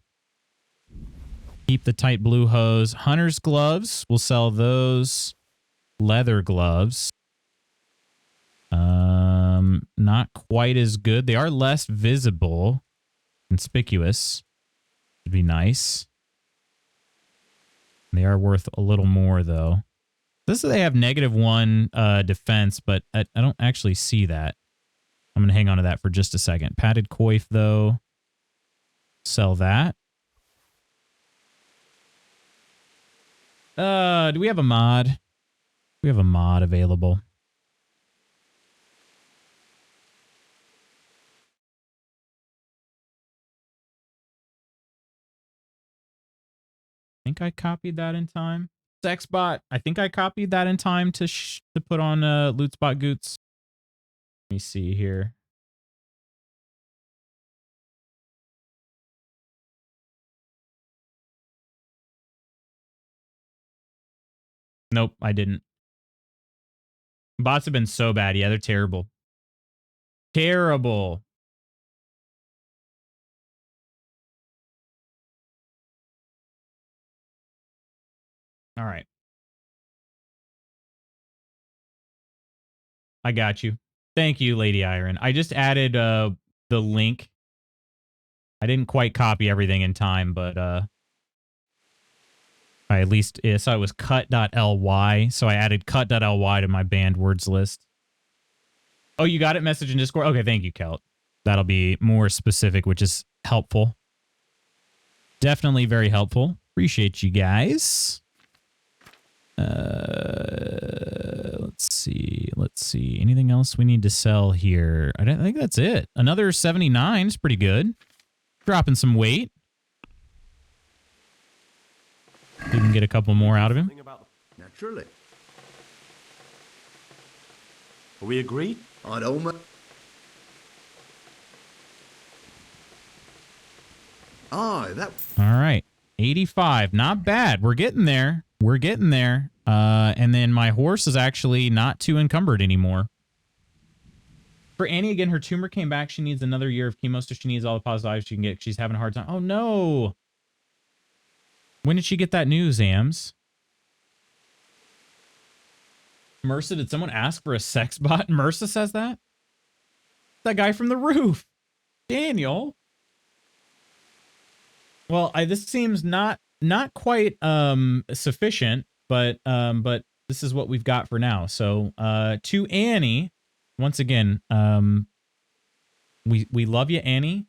Keep the tight blue hose. Hunter's gloves, we'll sell those. Leather gloves. Not quite as good. They are less visible. Conspicuous. Would be nice. They are worth a little more, though. This is they have -1 defense, but I don't actually see that. I'm going to hang on to that for just a second. Padded coif, though. Sell that. Do we have a mod? We have a mod available. I think I copied that in time. Sexbot, I think I copied that in time to put on Loot Spot Goots. Let me see here. Nope, I didn't. Bots have been so bad. Yeah, they're terrible. Terrible. All right. I got you. Thank you, Lady Iron. I just added the link. I didn't quite copy everything in time, but I at least saw it was cut.ly, so I added cut.ly to my banned words list. Oh, you got it? Message in Discord? Okay, thank you, Kelt. That'll be more specific, which is helpful. Definitely very helpful. Appreciate you guys. Let's see. Let's see. Anything else we need to sell here? I think that's it. Another 79 is pretty good. Dropping some weight. You can get a couple more out of him.
Naturally.
Are we agreed?
I'd almost... Aye, that...
All right. 85. Not bad. We're getting there. We're getting there. And then my horse is actually not too encumbered anymore. For Annie, again, her tumor came back. She needs another year of chemo, so she needs all the positives she can get. She's having a hard time. Oh, no. When did she get that news, Ams? Mersa, did someone ask for a sex bot? Mersa says that? That guy from the roof. Daniel. Well, this seems not quite sufficient, but this is what we've got for now. So to Annie, once again, we love you, Annie.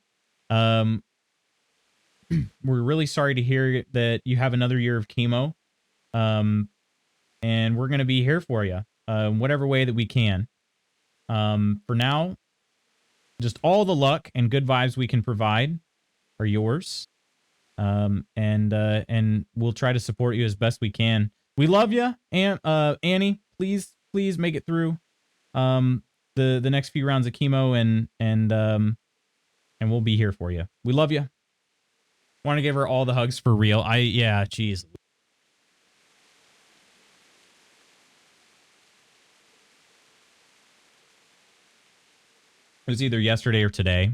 We're really sorry to hear that you have another year of chemo. And we're going to be here for you, whatever way that we can. For now, just all the luck and good vibes we can provide are yours. And we'll try to support you as best we can. We love you, and Annie. Please make it through the next few rounds of chemo, and we'll be here for you. We love you. Want to give her all the hugs for real. Yeah, geez. was either yesterday or today.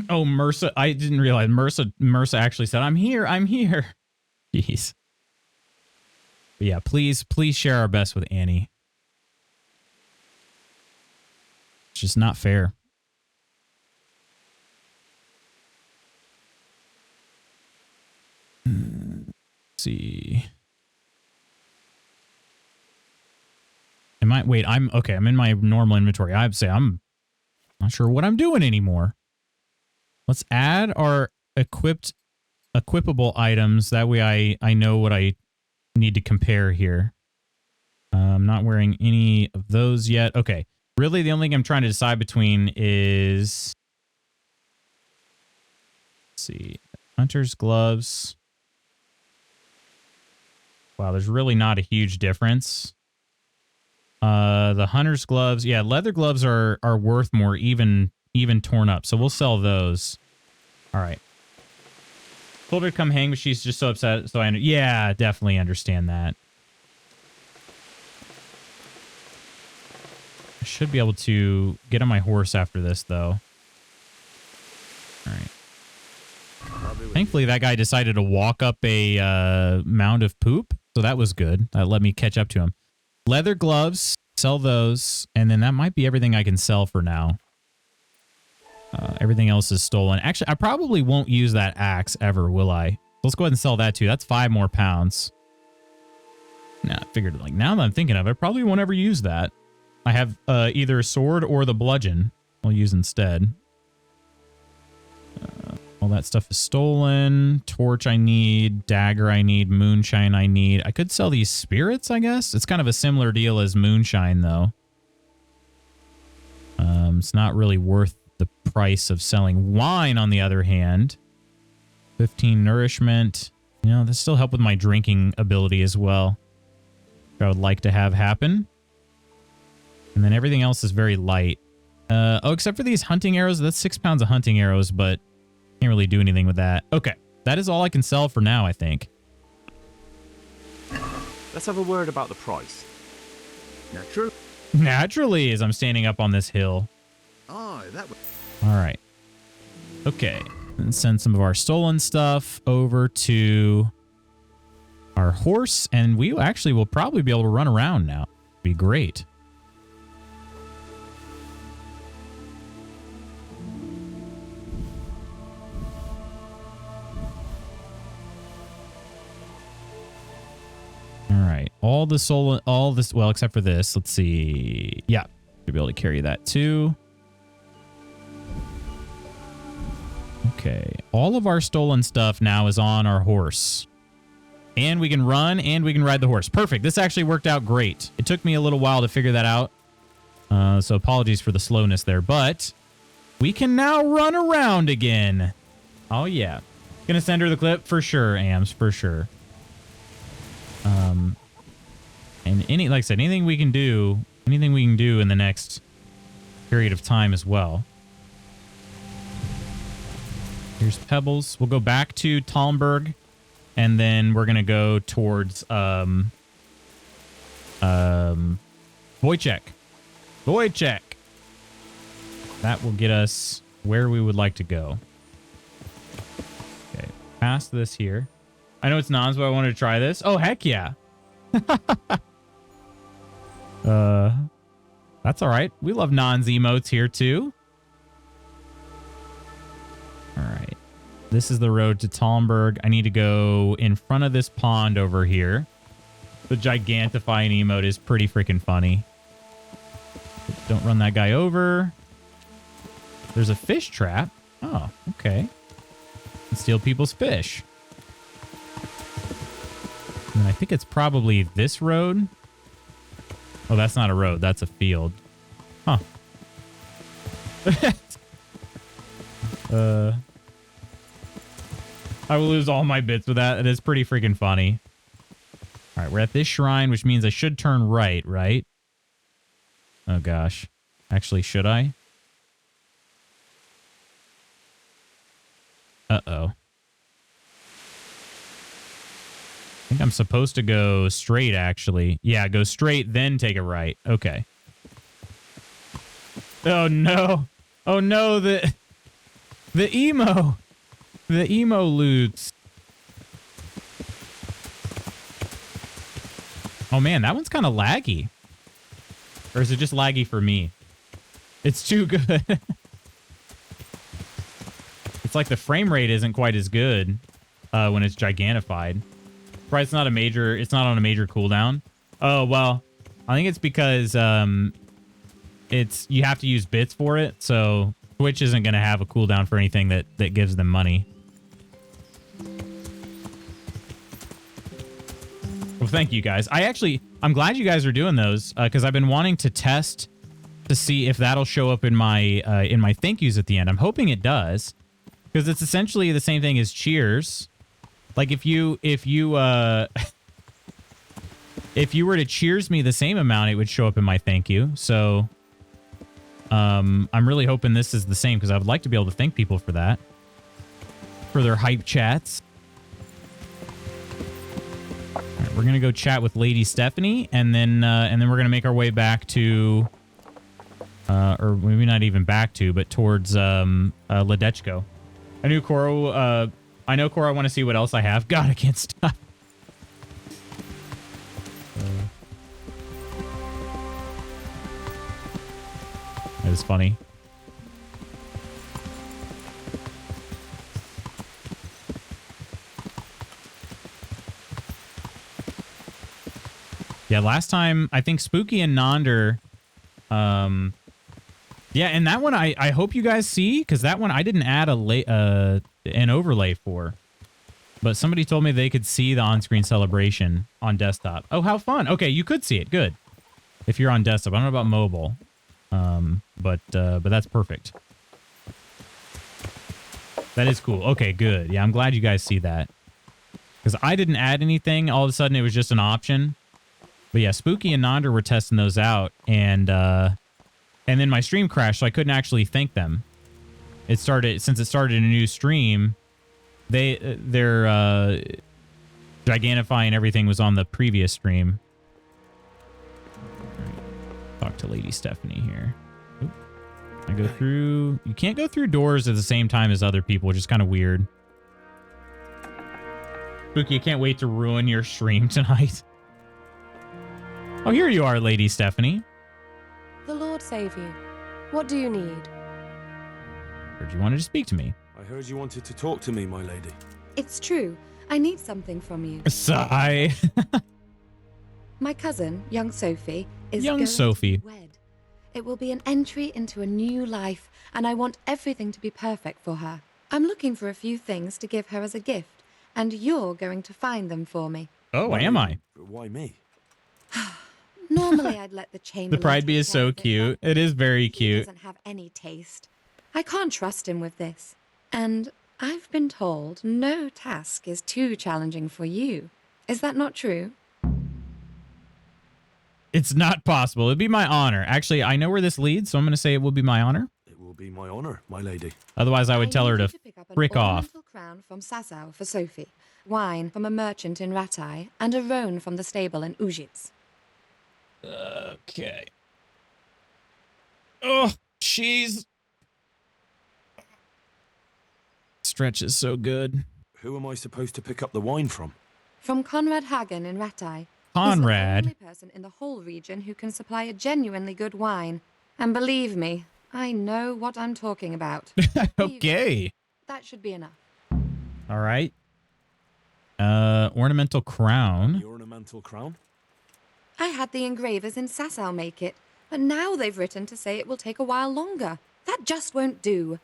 Oh, Mersa. I didn't realize Mersa actually said, I'm here. I'm here. Jeez. But yeah, please share our best with Annie. It's just not fair. Let's see. Wait, I'm in my normal inventory. I'd say I'm not sure what I'm doing anymore. Let's add our equipable items. That way I know what I need to compare here. I'm not wearing any of those yet. Okay. Really, the only thing I'm trying to decide between is... Let's see. Hunter's gloves. Wow, there's really not a huge difference. The hunter's gloves, yeah, leather gloves are worth more, even torn up. So we'll sell those. All right. Told her to come hang, but she's just so upset. So yeah, definitely understand that. I should be able to get on my horse after this, though. All right. Thankfully, that guy decided to walk up a mound of poop, so that was good. That let me catch up to him. Leather gloves, sell those, and then that might be everything I can sell for now. Everything else is stolen. Actually, I probably won't use that axe ever, will I? Let's go ahead and sell that too. That's 5 more pounds. Nah, I figured, like, now that I'm thinking of it, I probably won't ever use that. I have either a sword or the bludgeon I'll use instead. All that stuff is stolen. Torch I need. Dagger I need. Moonshine I need. I could sell these spirits, I guess. It's kind of a similar deal as moonshine, though. It's not really worth the price of selling wine, on the other hand. 15 nourishment. You know, this still help with my drinking ability as well. I would like to have happen. And then everything else is very light. Oh, except for these hunting arrows. That's 6 pounds of hunting arrows, but can't really do anything with that. Okay. That is all I can sell for now, I think.
Let's have a word about the price.
Naturally, as I'm standing up on this hill.
Oh, that was...
All right. Okay. And send some of our stolen stuff over to our horse, and we actually will probably be able to run around now. Be great. All right. All this, well, except for this. Let's see. Yeah. Should be able to carry that too. Okay. All of our stolen stuff now is on our horse. And we can run and we can ride the horse. Perfect. This actually worked out great. It took me a little while to figure that out. So apologies for the slowness there, but we can now run around again. Oh, yeah. Gonna send her the clip for sure, Ams, for sure. And like I said, anything we can do in the next period of time as well. Here's Pebbles. We'll go back to Talmberg, and then we're gonna go towards Wojciech. That will get us where we would like to go. Okay, past this here. I know it's Nons, but I wanted to try this. Oh, heck yeah. That's all right. We love Nons emotes here too. All right. This is the road to Talmberg. I need to go in front of this pond over here. The gigantifying emote is pretty freaking funny. Don't run that guy over. There's a fish trap. Oh, okay. And steal people's fish. And I think it's probably this road. Oh, that's not a road. That's a field. Huh. I will lose all my bits with that. It is pretty freaking funny. All right, we're at this shrine, which means I should turn right, right? Oh, gosh. Actually, should I? Uh-oh. I think I'm supposed to go straight, actually. Yeah, go straight, then take a right. Okay. Oh no. Oh no, the emo. The emo loots. Oh man, that one's kind of laggy. Or is it just laggy for me? It's too good. It's like the frame rate isn't quite as good when it's gigantified. Right, it's not on a major cooldown. Oh, well, I think it's because you have to use bits for it, so Twitch isn't going to have a cooldown for anything that gives them money. Well, thank you guys. I'm glad you guys are doing those because I've been wanting to test to see if that'll show up in my thank yous at the end. I'm hoping it does because it's essentially the same thing as cheers. Like if you if you were to cheers me the same amount, it would show up in my thank you. So I'm really hoping this is the same because I would like to be able to thank people for that, for their hype chats. All right, we're gonna go chat with Lady Stephanie, and then we're gonna make our way back to, or maybe not even back to, but towards Ledechko. I know Cora. I want to see what else I have. God, I can't stop. That is funny. Yeah, last time, I think Spooky and Nonder... yeah, and that one I hope you guys see, because that one I didn't add an overlay for. But somebody told me they could see the on-screen celebration on desktop. Oh, how fun. Okay, you could see it. Good. If you're on desktop. I don't know about mobile. But that's perfect. That is cool. Okay, good. Yeah, I'm glad you guys see that. Because I didn't add anything. All of a sudden, it was just an option. But yeah, Spooky and Nonder were testing those out. And then my stream crashed, so I couldn't actually thank them. Since it started a new stream, their gigantifying everything was on the previous stream. Talk to Lady Stephanie here. Oop. I go through... You can't go through doors at the same time as other people, which is kind of weird. Spooky, I can't wait to ruin your stream tonight. Oh, here you are, Lady Stephanie.
The Lord save you. What do you need?
Heard you wanted to speak to me.
I heard you wanted to talk to me, my lady.
It's true. I need something from you.
Sigh.
My cousin, young Sophie, is
young
going
Sophie.
to be wed. It will be an entry into a new life, and I want everything to be perfect for her. I'm looking for a few things to give her as a gift, and you're going to find them for me.
Oh, am I?
Why me?
Normally, I'd let the chamberlain...
The Pride Bee is so cute. It is very cute.
He doesn't have any taste. I can't trust him with this. And I've been told no task is too challenging for you. Is that not true?
It's not possible. It'd be my honor. Actually, I know where this leads, so I'm going to say it will be my honor.
It will be my honor, my lady.
Otherwise, I would tell her to frick off.
A crown from Sasau for Sophie, wine from a merchant in Ratai, and a roan from the stable in Ujits.
Okay. Oh, cheese. Stretch is so good.
Who am I supposed to pick up the wine from?
From Conrad Hagen in Ratai.
Conrad?
He's the only person in the whole region who can supply a genuinely good wine. And believe me, I know what I'm talking about.
Okay.
That should be enough.
All right. Ornamental crown.
The ornamental crown?
I had the engravers in Sasau make it, but now they've written to say it will take a while longer. That just won't do.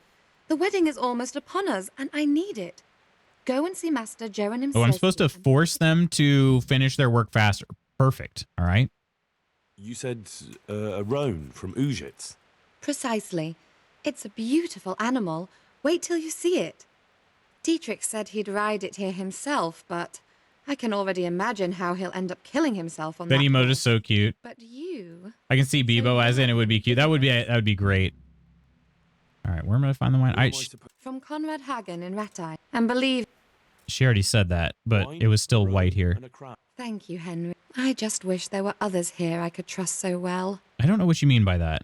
The wedding is almost upon us, and I need it. Go and see Master Jeronim.
Oh, I'm supposed to force them to finish their work faster. Perfect. All right.
You said a roan from Ujits.
Precisely. It's a beautiful animal. Wait till you see it. Dietrich said he'd ride it here himself, but I can already imagine how he'll end up killing himself on
that
that
emote
horse.
is so cute.
But you...
I can see Bebo as in it would be cute. That would be great. All right, where am I to find the wine?
From Conrad Hagen in Ratai. And believe...
She already said that, but it was still white here.
Thank you, Henry. I just wish there were others here I could trust so well.
I don't know what you mean by that.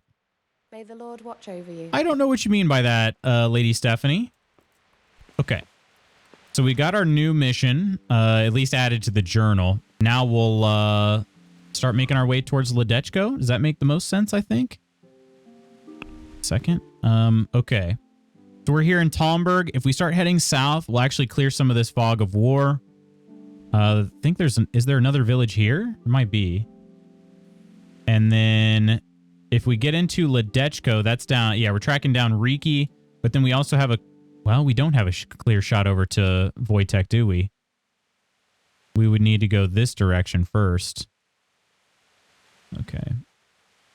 May the Lord watch over you.
I don't know what you mean by that, Lady Stephanie. Okay. So we got our new mission, at least added to the journal. Now we'll start making our way towards Ledechko. Does that make the most sense, I think? Second. Okay. So we're here in Talmberg. If we start heading south, we'll actually clear some of this fog of war. I think is there another village here? There might be. And then if we get into Ledechko, that's down. Yeah, we're tracking down Riki. But then we also have well, we don't have a clear shot over to Wojtek, do we? We would need to go this direction first. Okay.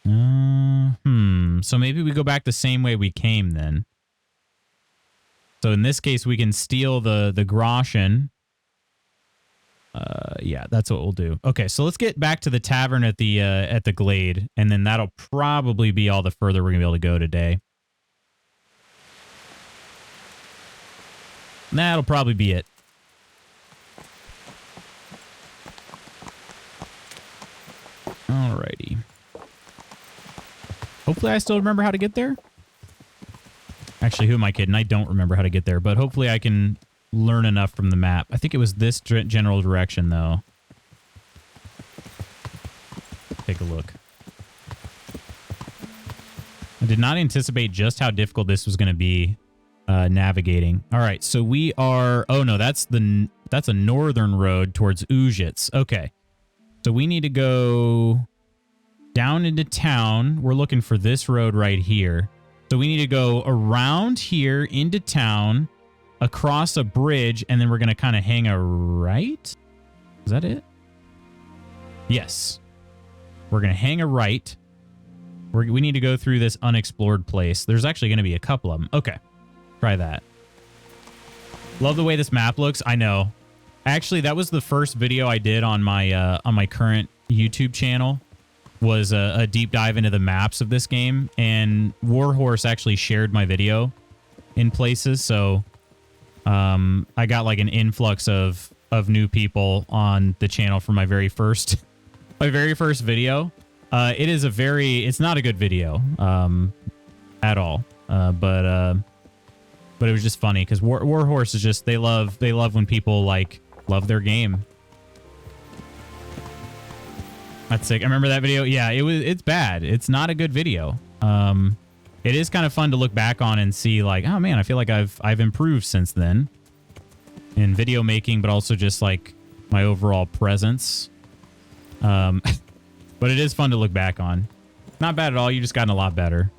So maybe we go back the same way we came then. So in this case, we can steal the Groschen. Yeah, that's what we'll do. Okay, so let's get back to the tavern at the Glade, and then that'll probably be all the further we're gonna be able to go today. That'll probably be it. Alrighty. Hopefully I still remember how to get there. Actually, who am I kidding? I don't remember how to get there, but hopefully I can learn enough from the map. I think it was this general direction, though. Take a look. I did not anticipate just how difficult this was going to be navigating. All right, so we are... Oh, no, that's a northern road towards Ujits. Okay. So we need to go down into town. We're looking for this road right here. So we need to go around here into town, across a bridge, and then we're going to kind of hang a right. Is that it? Yes. We're going to hang a right. We need to go through this unexplored place. There's actually going to be a couple of them. Okay. Try that. Love the way this map looks. I know. Actually, that was the first video I did on my current YouTube channel. Was a deep dive into the maps of this game, and Warhorse actually shared my video in places, so I got like an influx of new people on the channel for my very first video. It's not a good video at all, but it was just funny because Warhorse is just they love when people like love their game. That's sick. I remember that video. Yeah, it's bad. It's not a good video. It is kind of fun to look back on and see like, oh man, I feel like I've improved since then in video making, but also just like my overall presence. But it is fun to look back on. Not bad at all. You just gotten a lot better.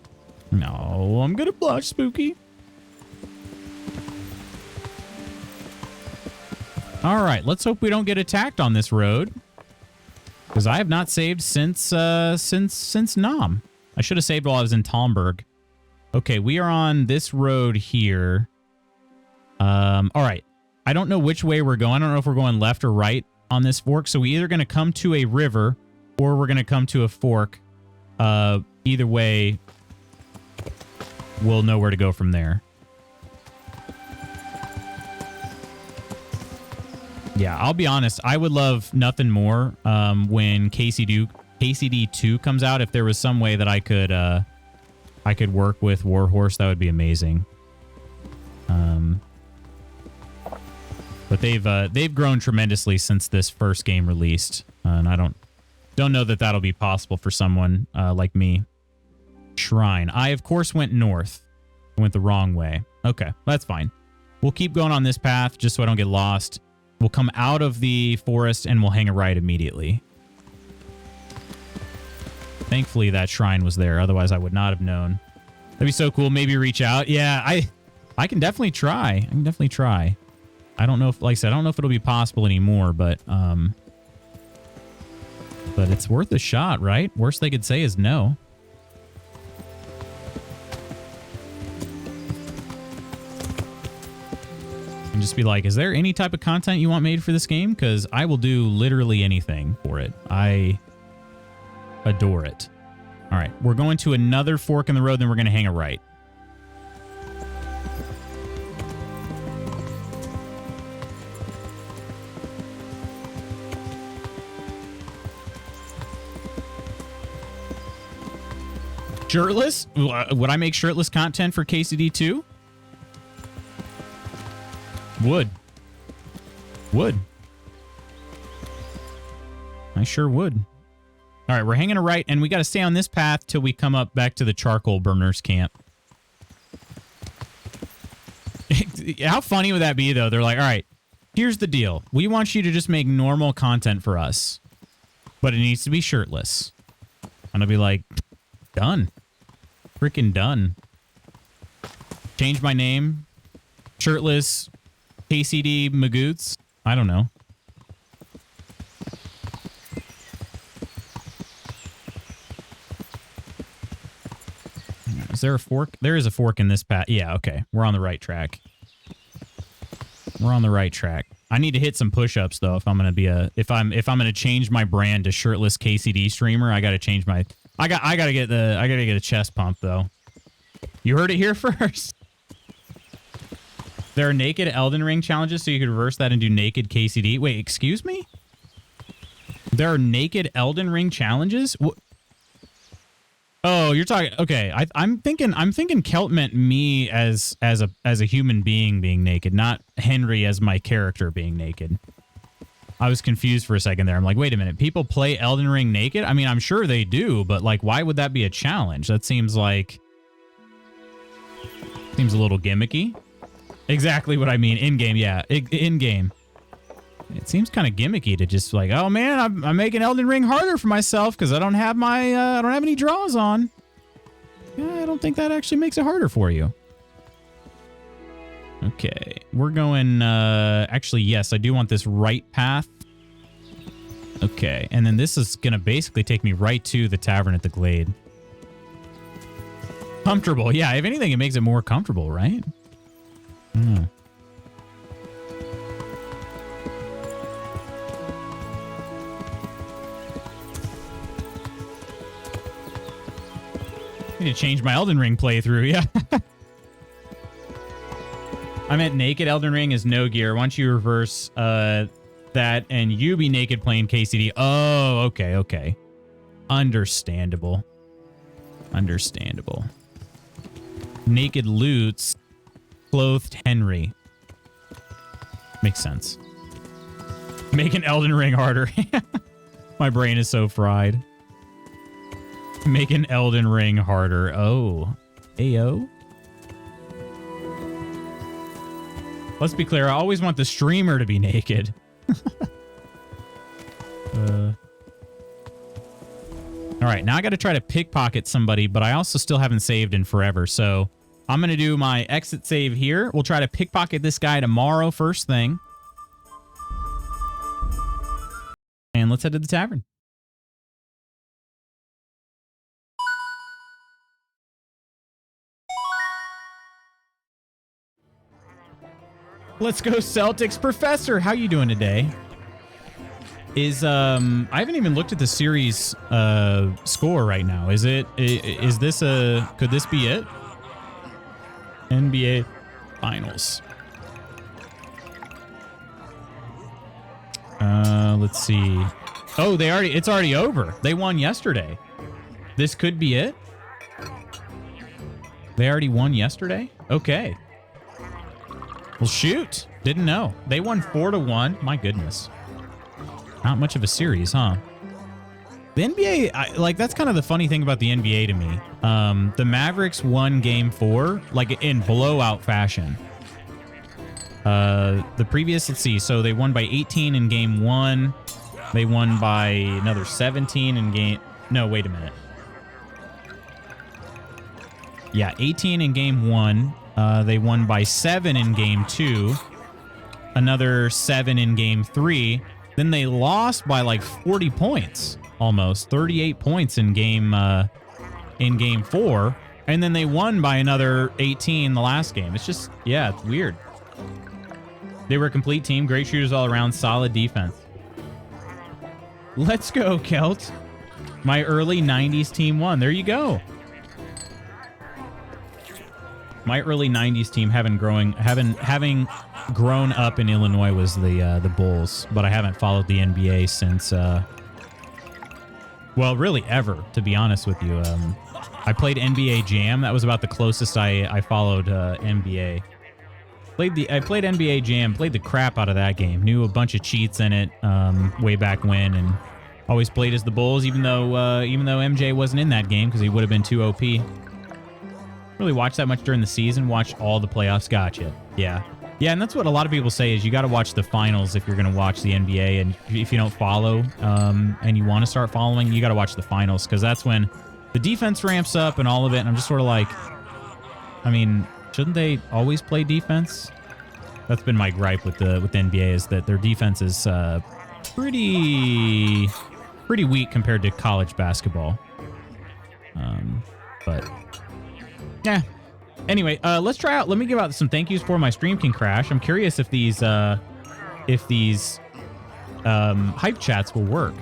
No, I'm gonna blush, Spooky. All right, let's hope we don't get attacked on this road. Because I have not saved since Nam. I should have saved while I was in Talmberg. Okay, we are on this road here. All right. I don't know which way we're going. I don't know if we're going left or right on this fork. So we're either going to come to a river or we're going to come to a fork. Either way, we'll know where to go from there. Yeah, I'll be honest. I would love nothing more when KCD 2 comes out. If there was some way that I could work with Warhorse, that would be amazing. But they've grown tremendously since this first game released, and I don't know that that'll be possible for someone like me. Shrine. I of course went north. I went the wrong way. Okay, that's fine. We'll keep going on this path just so I don't get lost. We'll come out of the forest and we'll hang a right immediately. Thankfully, that shrine was there. Otherwise, I would not have known. That'd be so cool. Maybe reach out. Yeah, I can definitely try. I don't know if, like I said, I don't know if it'll be possible anymore, but it's worth a shot, right? Worst they could say is no. And just be like, is there any type of content you want made for this game? Because I will do literally anything for it. I adore it. All right, we're going to another fork in the road, then we're going to hang a right. Shirtless? Would I make shirtless content for KCD 2? Would. I sure would. All right, we're hanging a right, and we got to stay on this path till we come up back to the charcoal burners camp. How funny would that be, though? They're like, all right, here's the deal. We want you to just make normal content for us, but it needs to be shirtless. And I'll be like, done. Freaking done. Change my name. Shirtless KCD Magoots. I don't know. Is there a fork? There is a fork in this path. Yeah, okay. We're on the right track. We're on the right track. I need to hit some push-ups though if I'm going to be if I'm going to change my brand to shirtless KCD streamer. I got to change my I got to get a chest pump though. You heard it here first. There are naked Elden Ring challenges, so you could reverse that and do naked KCD. Wait, excuse me? There are naked Elden Ring challenges? Oh, you're talking. Okay, I'm thinking Kelt meant me as a human being naked, not Henry as my character being naked. I was confused for a second there. I'm like, wait a minute, people play Elden Ring naked? I mean, I'm sure they do, but like, why would that be a challenge? That seems a little gimmicky. Exactly what I mean. In game, yeah, in game. It seems kind of gimmicky to just like, oh man, I'm making Elden Ring harder for myself because I don't have any draws on. Yeah, I don't think that actually makes it harder for you. Okay, we're going. Actually, yes, I do want this right path. Okay, and then this is gonna basically take me right to the tavern at the Glade. Comfortable, yeah. If anything, it makes it more comfortable, right? Hmm. I need to change my Elden Ring playthrough, yeah. I meant naked Elden Ring is no gear. Once you reverse that and you be naked playing KCD. Oh, okay. Understandable. Naked loots. Clothed Henry. Makes sense. Make an Elden Ring harder. My brain is so fried. Make an Elden Ring harder. Oh. Ayo. Let's be clear. I always want the streamer to be naked. All right. Now I got to try to pickpocket somebody, but I also still haven't saved in forever. So I'm going to do my exit save here. We'll try to pickpocket this guy tomorrow first thing. And let's head to the tavern. Let's go Celtics. Professor, how you doing today? I haven't even looked at the series score right now. Is this could this be it? NBA Finals. Let's see. Oh, it's already over. They won yesterday. This could be it. They already won yesterday? Okay. Well, shoot. Didn't know. They won 4-1. My goodness. Not much of a series, huh? The NBA, that's kind of the funny thing about the NBA to me. The Mavericks won Game 4, like in blowout fashion. The previous, let's see, so they won by 18 in Game 1. They won by another 17 in Game... No, wait a minute. Yeah, 18 in Game 1. They won by 7 in Game 2. Another 7 in Game 3. Then they lost by like 40 points. Almost 38 points in Game 4. And then they won by another 18 the last game. It's just, yeah, it's weird. They were a complete team. Great shooters all around. Solid defense. Let's go, Kelt. My early 90s team won. There you go. My early 90s team having grown up in Illinois was the Bulls, but I haven't followed the NBA Well, really ever, to be honest with you. I played NBA Jam. That was about the closest I followed NBA. I played NBA Jam, played the crap out of that game. Knew a bunch of cheats in it way back when, and always played as the Bulls, even though MJ wasn't in that game because he would have been too OP. Really watched that much during the season. Watched all the playoffs. Gotcha. Yeah. Yeah, and that's what a lot of people say is you got to watch the finals if you're going to watch the NBA. And if you don't follow and you want to start following, you got to watch the finals because that's when the defense ramps up and all of it. And I'm just sort of like, I mean, shouldn't they always play defense? That's been my gripe with the NBA is that their defense is pretty weak compared to college basketball. But yeah. Anyway, let's try out. Let me give out some thank yous for my stream can crash. I'm curious if these hype chats will work.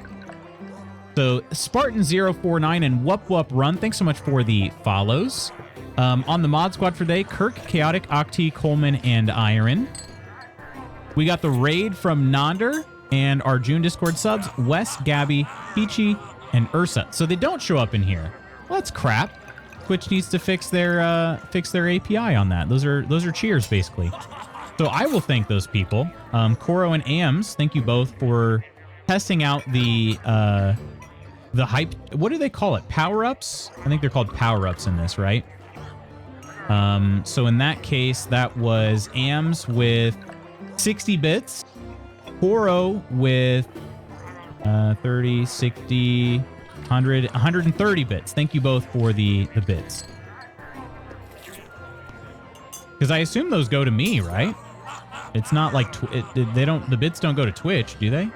So Spartan049 and Wup Wup Run, thanks so much for the follows. On the mod squad for today, Kirk, Chaotic, Octi, Coleman, and Iron. We got the raid from Nonder and our June Discord subs, Wes, Gabby, Peachy, and Ursa. So they don't show up in here. Well, that's crap. Twitch needs to fix their API on that. Those are cheers, basically. So I will thank those people. Koro and Ams, thank you both for testing out the hype. What do they call it? Power-ups? I think they're called power-ups in this, right? So in that case, that was Ams with 60 bits, Koro with 30, 60, 100, 130 bits. Thank you both for the bits. Because I assume those go to me, right? It's not like the bits don't go to Twitch, do they?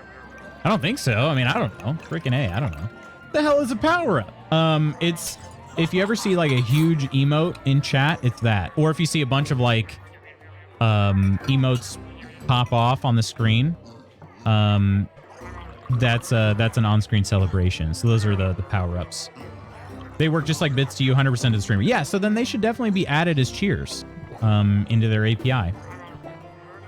I don't think so. I mean, I don't know. Freaking A, I don't know. What the hell is a power-up? It's if you ever see like a huge emote in chat, it's that. Or if you see a bunch of like emotes pop off on the screen, that's an on-screen celebration. So those are the power-ups. They work just like bits to you 100% of the streamer. Yeah, so then they should definitely be added as cheers into their API.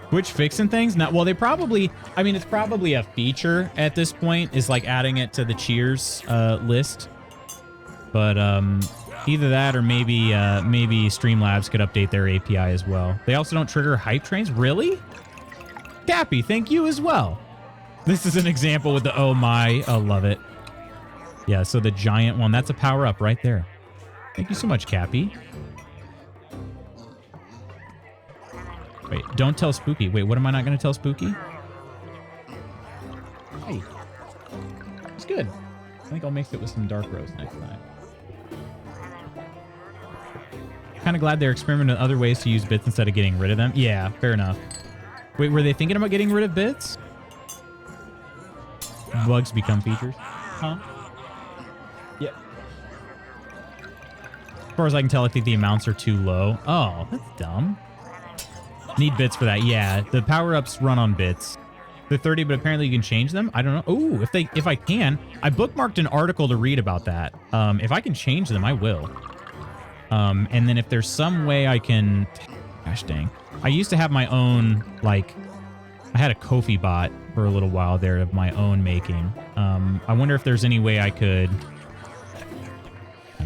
Twitch fixing things? Now, well, they probably, I mean, it's probably a feature at this point, is like adding it to the cheers list. But either that or maybe Streamlabs could update their API as well. They also don't trigger hype trains? Really? Cappy, thank you as well. This is an example with the oh my. I love it. Yeah, so the giant one, that's a power-up right there. Thank you so much, Cappy. Wait, don't tell Spooky. Wait, what am I not going to tell Spooky? Hey. It's good. I think I'll mix it with some dark roast next time. Kind of glad they're experimenting with other ways to use bits instead of getting rid of them. Yeah, fair enough. Wait, were they thinking about getting rid of bits? Bugs become features? Huh? Yep. As far as I can tell, I think the amounts are too low. Oh, that's dumb. Need bits for that. Yeah, the power-ups run on bits. They're 30, but apparently you can change them. I don't know. Oh, if I can. I bookmarked an article to read about that. If I can change them, I will. And then if there's some way I can... Gosh dang. I used to have my own, like... I had a Ko-fi bot for a little while there of my own making. I wonder if there's any way I could... I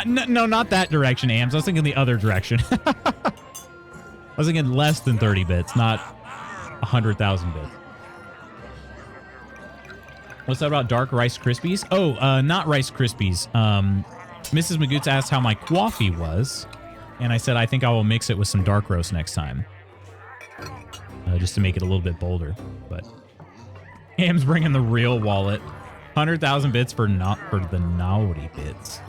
don't know. Not that direction, Ams. I was thinking the other direction. I was thinking less than 30 bits, not 100,000 bits. What's that about Dark Rice Krispies? Oh, not Rice Krispies. Mrs. Magoots asked how my coffee was, and I said I think I will mix it with some dark roast next time. Just to make it a little bit bolder. But Ham's bringing the real wallet. 100,000 bits for the naughty bits.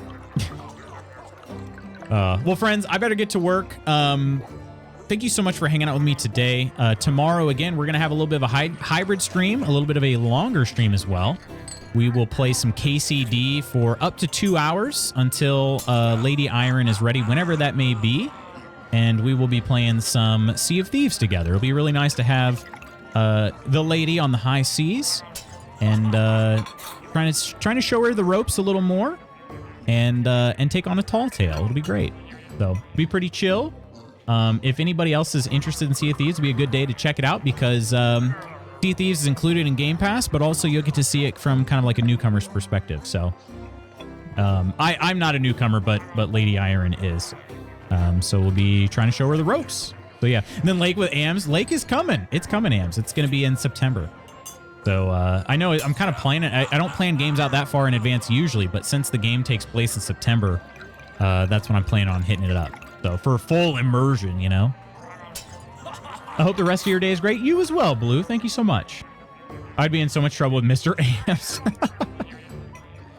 Well, friends, I better get to work. Thank you so much for hanging out with me today. Tomorrow, again, we're going to have a little bit of a hybrid stream, a little bit of a longer stream as well. We will play some KCD for up to 2 hours until Lady Iron is ready, whenever that may be. And we will be playing some Sea of Thieves together. It'll be really nice to have the lady on the high seas and trying to show her the ropes a little more and take on a tall tale. It'll be great. So it'll be pretty chill. If anybody else is interested in Sea of Thieves, it'll be a good day to check it out because Sea of Thieves is included in Game Pass, but also you'll get to see it from kind of like a newcomer's perspective. So I'm not a newcomer, but Lady Iron is. So we'll be trying to show her the ropes. So yeah, and then Lake with AMS. Lake is coming. It's coming, AMS. It's going to be in September. So I know I'm kind of playing it. I don't plan games out that far in advance usually, but since the game takes place in September, that's when I'm planning on hitting it up. So for full immersion, you know. I hope the rest of your day is great. You as well, Blue. Thank you so much. I'd be in so much trouble with Mr. AMS.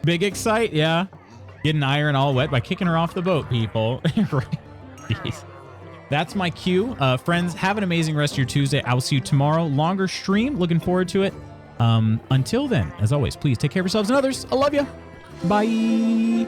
Big Excite, yeah. Getting Iron all wet by kicking her off the boat, people. Right. Jeez. That's my cue. Friends, have an amazing rest of your Tuesday. I will see you tomorrow. Longer stream. Looking forward to it. Until then, as always, please take care of yourselves and others. I love you. Bye.